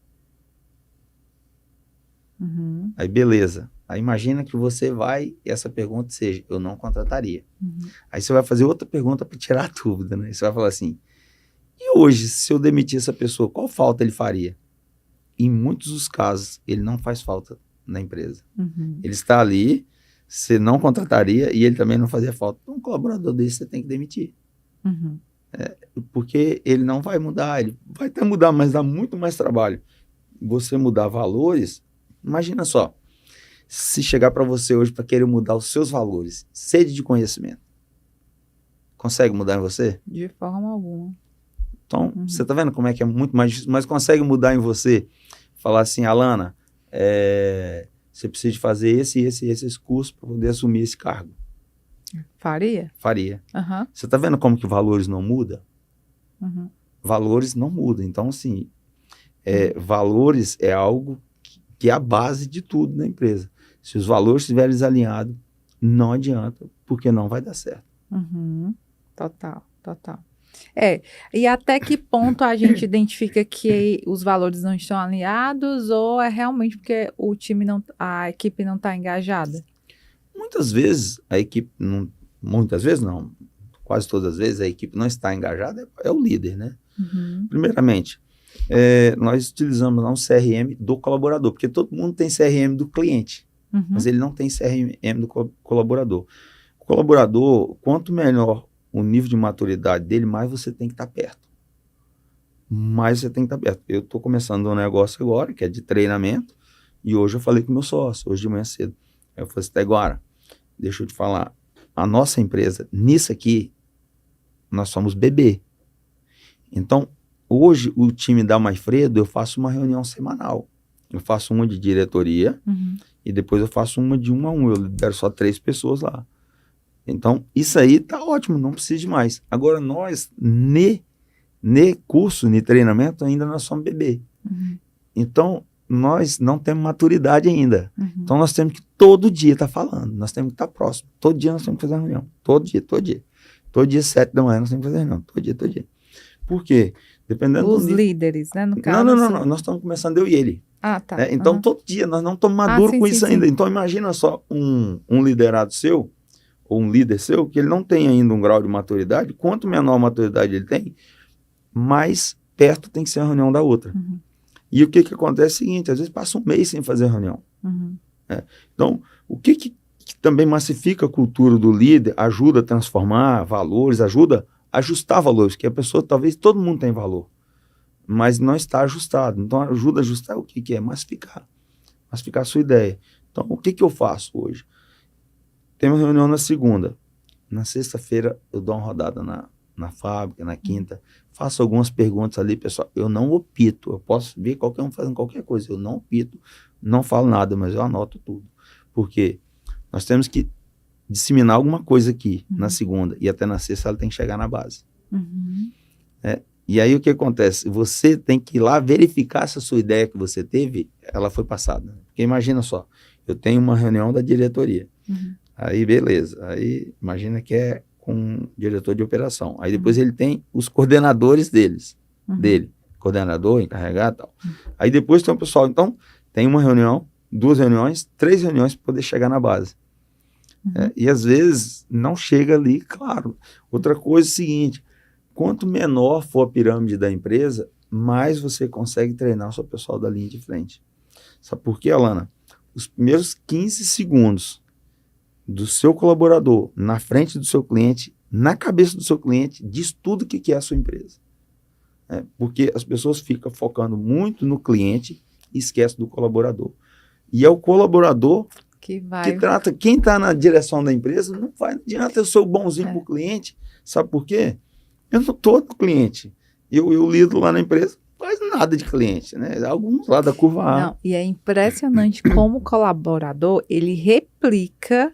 Aí, beleza. Aí, imagina que você vai e essa pergunta seja, eu não contrataria. Aí, você vai fazer outra pergunta para tirar a dúvida, né? Você vai falar assim, e hoje, se eu demitir essa pessoa, qual falta ele faria? Em muitos dos casos, ele não faz falta na empresa. Ele está ali, você não contrataria e ele também não fazia falta. Um colaborador desse você tem que demitir. Porque ele não vai mudar, ele vai até mudar, mas dá muito mais trabalho. Você mudar valores, imagina só, se chegar para você hoje para querer mudar os seus valores, sede de conhecimento, consegue mudar em você? De forma alguma. Então, você está vendo como é que é muito mais difícil, mas consegue mudar em você? Falar assim, Alana, você precisa de fazer esse curso para poder assumir esse cargo. Faria? Faria. Você está vendo como que valores não mudam? Valores não mudam. Então, assim, valores é algo que é a base de tudo na empresa. Se os valores estiverem desalinhados, não adianta, porque não vai dar certo. Total. E até que ponto a gente identifica que os valores não estão alinhados ou é realmente porque a equipe não está engajada? Muitas vezes a equipe não, quase todas as vezes a equipe não está engajada, é o líder, né? Primeiramente, nós utilizamos lá um CRM do colaborador, porque todo mundo tem CRM do cliente, mas ele não tem CRM do colaborador. O colaborador, quanto melhor o nível de maturidade dele, mais você tem que estar perto. Eu estou começando um negócio agora, que é de treinamento, e hoje eu falei com o meu sócio, hoje de manhã cedo. Aí eu falei assim, agora, deixa eu te falar, a nossa empresa, nisso aqui, nós somos bebê. Então, hoje, o time da Maifredo, eu faço uma reunião semanal. Eu faço uma de diretoria, e depois eu faço uma de 1 a 1. Eu lidero só 3 pessoas lá. Então, isso aí tá ótimo, não precisa de mais. Agora, nós, curso, treinamento, ainda nós somos bebê. Então, nós não temos maturidade ainda. Então, nós temos que todo dia estar falando, nós temos que estar próximo. Todo dia nós temos que fazer uma reunião. Todo dia. Todo dia, 7 da manhã, nós temos que fazer reunião. Todo dia. Por quê? Dependendo Os líderes, né, no caso. Não. Nós estamos começando eu e ele. Tá. Né? Então, todo dia, nós não estamos maduros com isso ainda. Então, imagina só um liderado seu, ou um líder seu, que ele não tem ainda um grau de maturidade. Quanto menor a maturidade ele tem, mais perto tem que ser a reunião da outra. E o que acontece é o seguinte, às vezes passa um mês sem fazer reunião. Então, o que também massifica a cultura do líder, ajuda a transformar valores, ajuda a ajustar valores, que a pessoa, talvez todo mundo tem valor, mas não está ajustado. Então, ajuda a ajustar o que é? Massificar massificar a sua ideia. Então, o que eu faço hoje? Tem uma reunião na segunda. Na sexta-feira, eu dou uma rodada na fábrica, na quinta, faço algumas perguntas ali, pessoal. Eu não opito, eu posso ver qualquer um fazendo qualquer coisa. Eu não opito, não falo nada, mas eu anoto tudo. Porque nós temos que disseminar alguma coisa aqui na segunda, e até na sexta ela tem que chegar na base. E aí o que acontece? Você tem que ir lá verificar se a sua ideia que você teve, ela foi passada. Porque imagina só, eu tenho uma reunião da diretoria. Aí beleza, aí imagina que é com o diretor de operação. Aí depois ele tem os coordenadores dele, coordenador, encarregado e tal. Aí depois tem o pessoal, então tem uma reunião, 2 reuniões, 3 reuniões para poder chegar na base. E às vezes não chega ali, claro. Outra coisa é o seguinte, quanto menor for a pirâmide da empresa, mais você consegue treinar o seu pessoal da linha de frente. Sabe por quê, Alana? Os primeiros 15 segundos do seu colaborador na frente do seu cliente, na cabeça do seu cliente, diz tudo o que é a sua empresa. Porque as pessoas ficam focando muito no cliente e esquecem do colaborador. E é o colaborador que trata, quem está na direção da empresa, não adianta eu ser bonzinho para o cliente. Sabe por quê? Eu não estou no cliente. Eu lido lá na empresa, não faz nada de cliente, né? Alguns lá da curva A. Não, e é impressionante como o colaborador, ele replica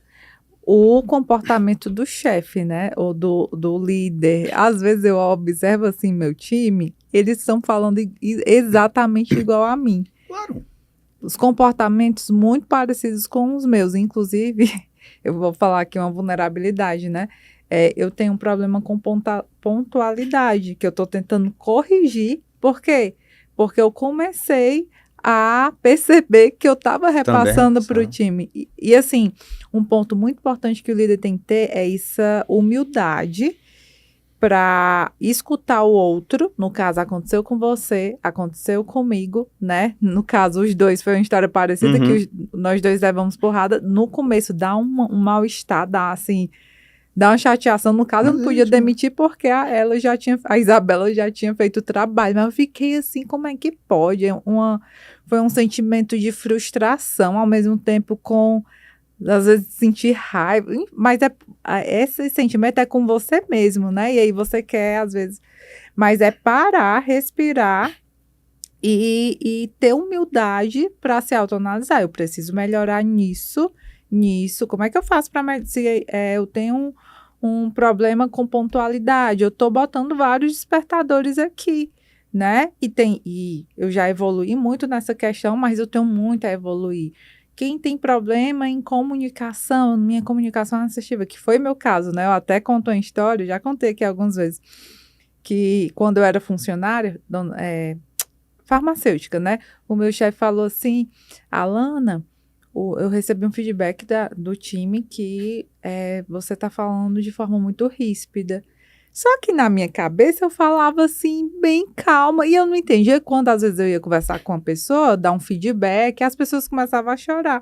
o comportamento do chefe, né? Ou do líder. Às vezes eu observo assim, meu time, eles estão falando exatamente igual a mim. Claro. Os comportamentos muito parecidos com os meus. Inclusive, eu vou falar aqui uma vulnerabilidade, né? Eu tenho um problema com pontualidade, que eu estou tentando corrigir. Por quê? Porque eu comecei a perceber que eu estava repassando para o time. E assim, um ponto muito importante que o líder tem que ter é essa humildade para escutar o outro. No caso, aconteceu com você, aconteceu comigo, né? No caso, os dois, foi uma história parecida, que nós dois levamos porrada. No começo, dá um mal-estar, dá uma chateação. No caso, eu não podia demitir porque a Isabela já tinha feito o trabalho, mas eu fiquei assim, como é que pode? Foi um sentimento de frustração, ao mesmo tempo às vezes sentir raiva, mas esse sentimento é com você mesmo, né? E aí você quer, às vezes, mas é parar, respirar e ter humildade para se autoanalisar. Eu preciso melhorar nisso, como é que eu faço para se eu tenho um problema com pontualidade, eu estou botando vários despertadores aqui, né? E eu já evoluí muito nessa questão, mas eu tenho muito a evoluir. Quem tem problema em comunicação, minha comunicação assertiva, que foi meu caso, né? Eu até conto uma história, já contei aqui algumas vezes, que quando eu era funcionária, farmacêutica, né? O meu chefe falou assim, Alana, eu recebi um feedback do time que você está falando de forma muito ríspida. Só que na minha cabeça eu falava assim, bem calma, e eu não entendia quando às vezes eu ia conversar com uma pessoa, dar um feedback, as pessoas começavam a chorar.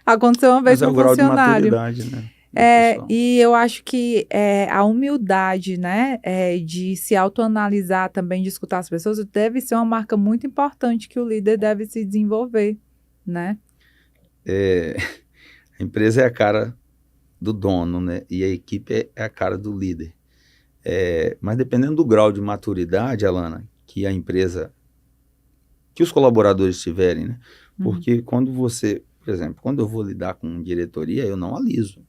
Aconteceu uma vez com um funcionário. Mas é o grau de maturidade, né? E eu acho que a humildade, né, de se autoanalisar também, de escutar as pessoas, deve ser uma marca muito importante que o líder deve se desenvolver, né? A empresa é a cara do dono, né? E a equipe é a cara do líder. Mas dependendo do grau de maturidade, Alana, que a empresa, que os colaboradores tiverem, né? Porque quando você, por exemplo, quando eu vou lidar com diretoria, eu não aliso.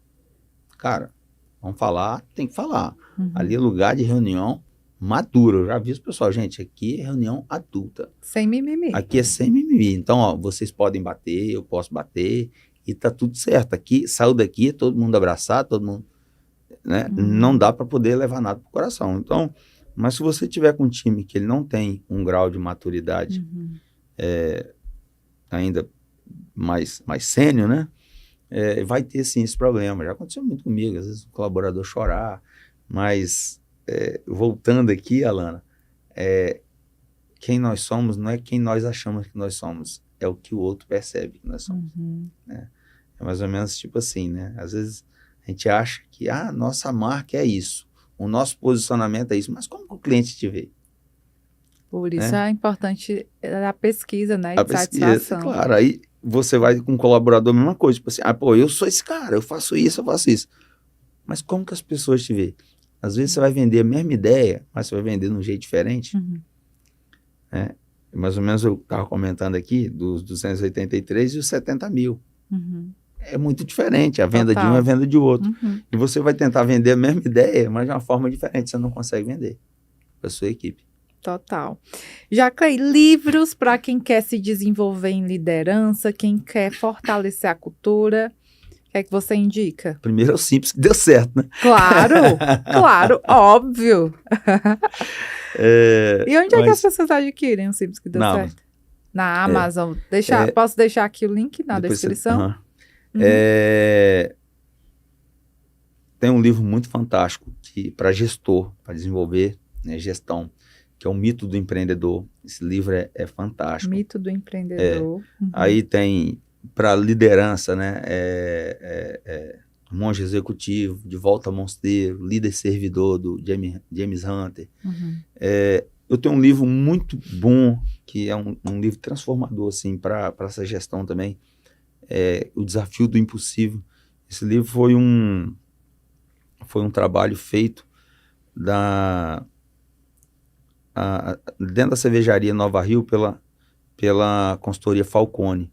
Cara, vamos falar, tem que falar. Ali é lugar de reunião madura. Eu já aviso o pessoal, gente, aqui é reunião adulta. Sem mimimi. Aqui é sem mimimi. Então, ó, vocês podem bater, eu posso bater, e tá tudo certo. Aqui, saiu daqui, todo mundo abraçado, todo mundo, né? Não dá para poder levar nada pro coração. Então, mas se você tiver com um time que ele não tem um grau de maturidade ainda mais sênior, né? Vai ter sim esse problema. Já aconteceu muito comigo, às vezes o colaborador chorar, mas voltando aqui, Alana, quem nós somos não é quem nós achamos que nós somos, é o que o outro percebe que nós somos. Né? É mais ou menos tipo assim, né? Às vezes a gente acha que nossa marca é isso, o nosso posicionamento é isso, mas como que o cliente te vê? Por isso né? é importante a pesquisa, né? A De pesquisa, satisfação. claro. Aí você vai com um colaborador, a mesma coisa. Tipo assim, pô, eu sou esse cara, eu faço isso, eu faço isso. Mas como que as pessoas te veem? Às vezes você vai vender a mesma ideia, mas você vai vender de um jeito diferente. Né? Mais ou menos eu estava comentando aqui dos 283 e os 70 mil. É muito diferente. A venda de um é a venda de outro. E você vai tentar vender a mesma ideia, mas de uma forma diferente. Você não consegue vender para a sua equipe. Total. Jacley, livros para quem quer se desenvolver em liderança, quem quer fortalecer a cultura. O que é que você indica? Primeiro é o simples, que deu certo, né? Claro, óbvio. E onde é que as pessoas adquirem o Simples que deu certo? Amazon. Na Amazon. Posso deixar aqui o link na descrição? Tem um livro muito fantástico para gestor, para desenvolver, né, gestão, que é o Mito do Empreendedor. Esse livro é fantástico. Mito do Empreendedor. Aí tem para liderança, né? Monge Executivo, De Volta ao Monsteiro, Líder Servidor, do James Hunter. Eu tenho um livro muito bom, que é um livro transformador, assim, para essa gestão também, O Desafio do Impossível. Esse livro foi um trabalho feito dentro da cervejaria Nova Rio pela consultoria Falcone.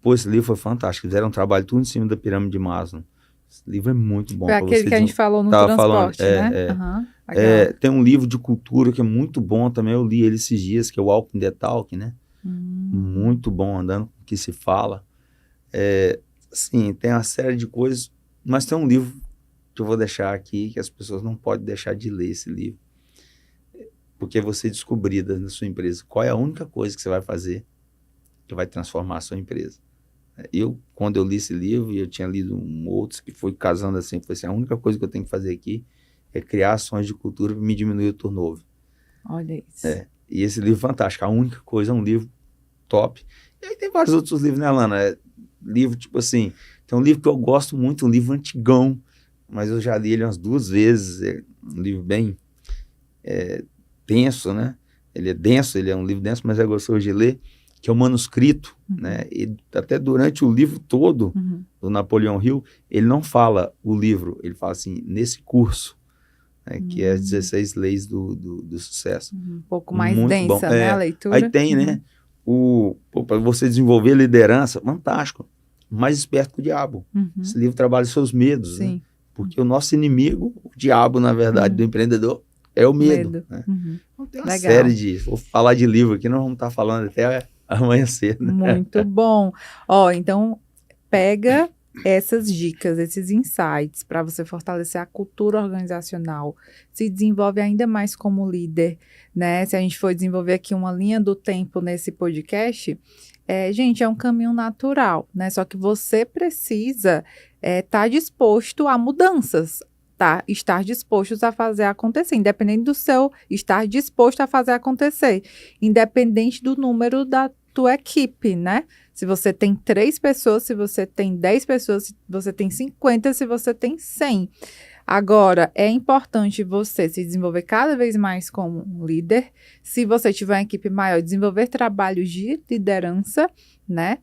Pô, esse livro foi fantástico. Fizeram um trabalho tudo em cima da pirâmide de Maslow. Esse livro é muito bom. Foi aquele que a gente falou no transporte, né? Tem um livro de cultura que é muito bom também. Eu li ele esses dias, que é o Walking the Talk, né? Muito bom, andando com o que se fala. Sim, tem uma série de coisas, mas tem um livro que eu vou deixar aqui, que as pessoas não podem deixar de ler esse livro. Porque você descobrir na sua empresa qual é a única coisa que você vai fazer que vai transformar a sua empresa. Quando eu li esse livro, e eu tinha lido outros que foi casando assim, foi assim, a única coisa que eu tenho que fazer aqui é criar ações de cultura para me diminuir o turnover. Olha isso. E esse livro é fantástico, a única coisa, é um livro top. E aí tem vários outros livros, né, Lana? Livro, tipo assim, tem um livro que eu gosto muito, um livro antigão, mas eu já li ele umas 2 vezes, é um livro bem denso, né? Ele é denso, ele é um livro denso, mas é gostoso de ler, que é o Manuscrito, né? E até durante o livro todo do Napoleão Hill, ele não fala o livro, ele fala assim, nesse curso, né, que é as 16 leis do sucesso. Um pouco mais muito densa, bom. né, a leitura. Aí tem, né, para você desenvolver liderança, fantástico, Mais Esperto que o Diabo. Esse livro trabalha seus medos, né? Porque o nosso inimigo, o diabo, na verdade, do empreendedor, é o medo. Né? Então tem uma série de... Vou falar de livro aqui, nós vamos estar falando até amanhã cedo. Muito bom. Então, pega essas dicas, esses insights para você fortalecer a cultura organizacional, se desenvolve ainda mais como líder, né? Se a gente for desenvolver aqui uma linha do tempo nesse podcast, gente, é um caminho natural, né? Só que você precisa estar disposto a mudanças, tá? Estar disposto a fazer acontecer, independente do seu estar disposto a fazer acontecer, independente do número da tua equipe, né? Se você tem 3 pessoas, se você tem 10 pessoas, se você tem 50, se você tem 100. Agora, é importante você se desenvolver cada vez mais como um líder. Se você tiver uma equipe maior, desenvolver trabalhos de liderança, né?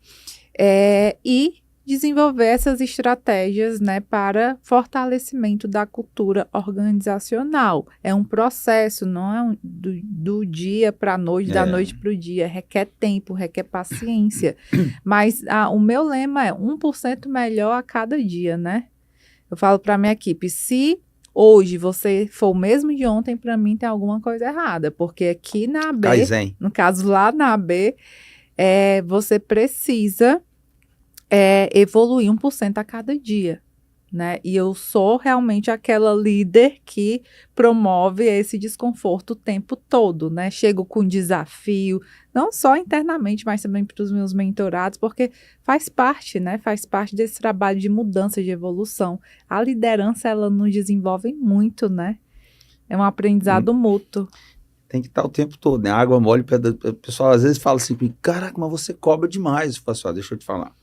E desenvolver essas estratégias, né, para fortalecimento da cultura organizacional. É um processo, não é do dia para a noite, da noite para o dia. Requer tempo, requer paciência. Mas o meu lema é 1% melhor a cada dia, né? Eu falo para a minha equipe, se hoje você for o mesmo de ontem, para mim tem alguma coisa errada. Porque aqui na AB, Kaizen. no caso lá na AB, você precisa evoluir 1% a cada dia, né? E eu sou realmente aquela líder que promove esse desconforto o tempo todo, né? Chego com desafio, não só internamente, mas também para os meus mentorados, porque faz parte, né? Faz parte desse trabalho de mudança, de evolução. A liderança, ela nos desenvolve muito, né? É um aprendizado mútuo. Tem que estar o tempo todo, né? Água mole, o pessoal às vezes fala assim, caraca, mas você cobra demais. Eu falo assim, deixa eu te falar.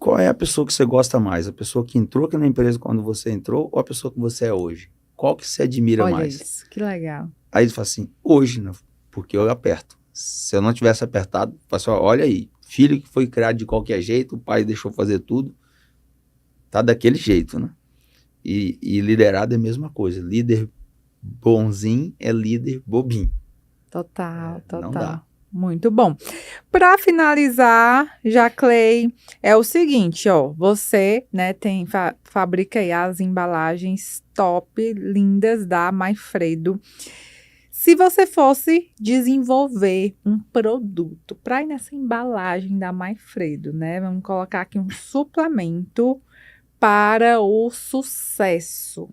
Qual é a pessoa que você gosta mais? A pessoa que entrou aqui na empresa quando você entrou ou a pessoa que você é hoje? Qual que você admira mais? Olha isso, que legal. Aí ele fala assim, hoje, né? Porque eu aperto. Se eu não tivesse apertado, eu falo assim, olha aí, filho que foi criado de qualquer jeito, o pai deixou fazer tudo, tá daquele jeito, né? E liderado é a mesma coisa. Líder bonzinho é líder bobinho. Total. Não dá. Muito bom. Para finalizar, Jaclay, é o seguinte, ó, você, né, fabrica aí as embalagens top, lindas da Maifredo. Se você fosse desenvolver um produto para ir nessa embalagem da Maifredo, né, vamos colocar aqui um suplemento para o sucesso,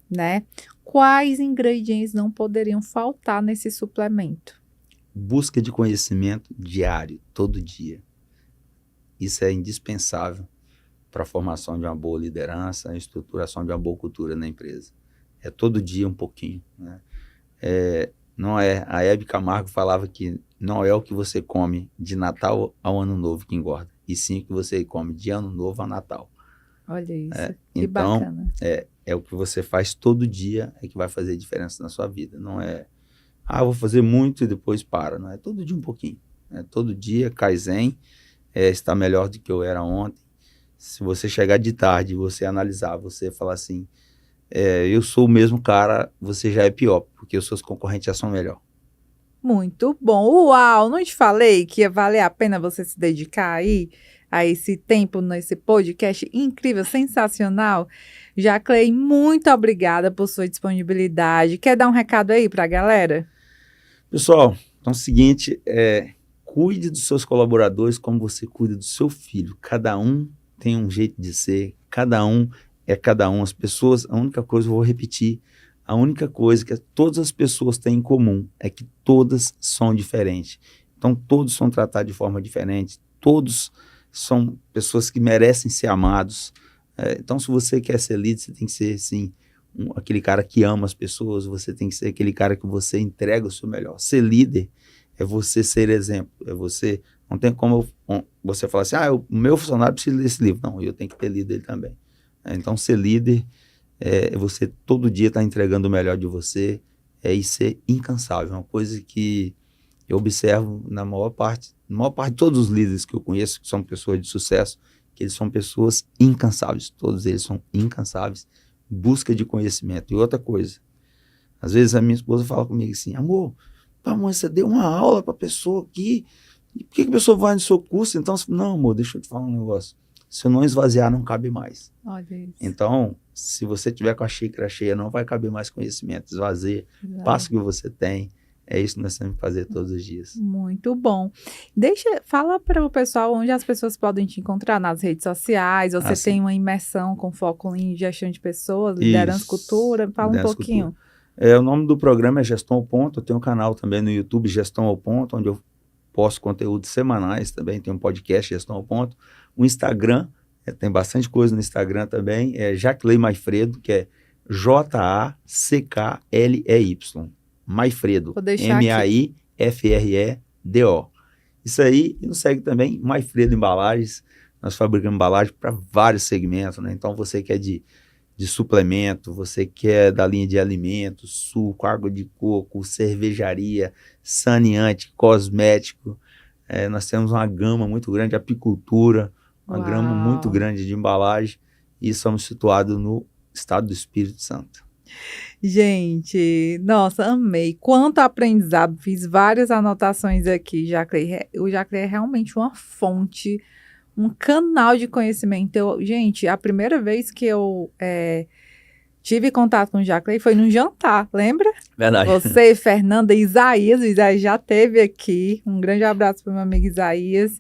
né? Quais ingredientes não poderiam faltar nesse suplemento? Busca de conhecimento diário, todo dia. Isso é indispensável para a formação de uma boa liderança, a estruturação de uma boa cultura na empresa. É todo dia um pouquinho, né? A Hebe Camargo falava que não é o que você come de Natal ao Ano Novo que engorda, e sim o que você come de Ano Novo a Natal. Olha isso, que então, bacana. É o que você faz todo dia é que vai fazer diferença na sua vida. Não é, vou fazer muito e depois para. Não é todo dia um pouquinho. Todo dia, Kaizen, está melhor do que eu era ontem. Se você chegar de tarde e você analisar, você falar assim, eu sou o mesmo cara, você já é pior, porque os seus concorrentes já são melhor. Muito bom. Uau, não te falei que ia valer a pena você se dedicar aí a esse tempo nesse podcast incrível, sensacional. Jaclay, muito obrigada por sua disponibilidade. Quer dar um recado aí para a galera? Pessoal, então é o seguinte, cuide dos seus colaboradores como você cuida do seu filho. Cada um tem um jeito de ser, cada um é cada um. As pessoas, a única coisa, eu vou repetir, a única coisa que todas as pessoas têm em comum é que todas são diferentes. Então, todos são tratados de forma diferente, todos são pessoas que merecem ser amados. Então, se você quer ser líder, você tem que ser, assim, aquele cara que ama as pessoas, você tem que ser aquele cara que você entrega o seu melhor. Ser líder é você ser exemplo, não tem como você falar assim, o meu funcionário precisa ler esse livro. Não, eu tenho que ter líder também. Então, ser líder é você todo dia estar entregando o melhor de você e ser incansável. É uma coisa que eu observo na maior parte de todos os líderes que eu conheço, que são pessoas de sucesso, que eles são pessoas incansáveis. Todos eles são incansáveis, busca de conhecimento. E outra coisa, às vezes a minha esposa fala comigo assim, amor, você deu uma aula para a pessoa aqui, e por que a pessoa vai no seu curso? Então, não, amor, deixa eu te falar um negócio. Se eu não esvaziar, não cabe mais. Olha isso. Então, se você tiver com a xícara cheia, não vai caber mais conhecimento. Esvazia, passa o que você tem. É isso que nós temos que fazer todos os dias. Muito bom. Fala para o pessoal onde as pessoas podem te encontrar nas redes sociais. Você tem uma imersão com foco em gestão de pessoas, liderança, cultura. Fala um pouquinho. O nome do programa é Gestão ao Ponto. Eu tenho um canal também no YouTube, Gestão ao Ponto, onde eu posto conteúdos semanais também. Tem um podcast, Gestão ao Ponto. O Instagram, tem bastante coisa no Instagram também. É Jaclay Maifredo, que é J-A-C-K-L-E-Y. Maifredo, M-A-I-F-R-E-D-O. Isso aí, e nos segue também, Maifredo Embalagens. Nós fabricamos embalagem para vários segmentos, né? Então, você que é de suplemento, você que é da linha de alimentos, suco, água de coco, cervejaria, saneante, cosmético. Nós temos uma gama muito grande de apicultura, uma gama muito grande de embalagem, e somos situados no estado do Espírito Santo. Gente, nossa, amei. Quanto aprendizado, fiz várias anotações aqui, Jaclay. O Jaclay é realmente uma fonte, um canal de conhecimento. Gente, a primeira vez que eu tive contato com o Jaclay foi num jantar, lembra? Verdade. Você, Fernanda, Isaías, o Isaías já esteve aqui. Um grande abraço para o meu amigo Isaías.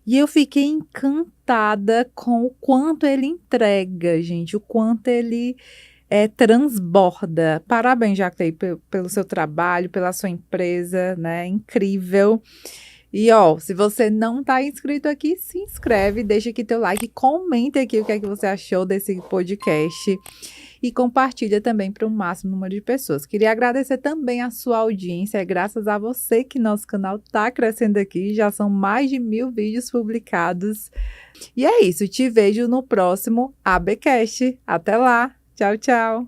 E eu fiquei encantada com o quanto ele entrega, gente, o quanto ele transborda. Parabéns, Jaclay, pelo seu trabalho, pela sua empresa, né? Incrível. E, se você não está inscrito aqui, se inscreve, deixa aqui teu like, comenta aqui o que é que você achou desse podcast e compartilha também para o máximo número de pessoas. Queria agradecer também a sua audiência, é graças a você que nosso canal está crescendo aqui, já são mais de 1000 vídeos publicados. E é isso, te vejo no próximo ABcast. Até lá! Tchau, tchau!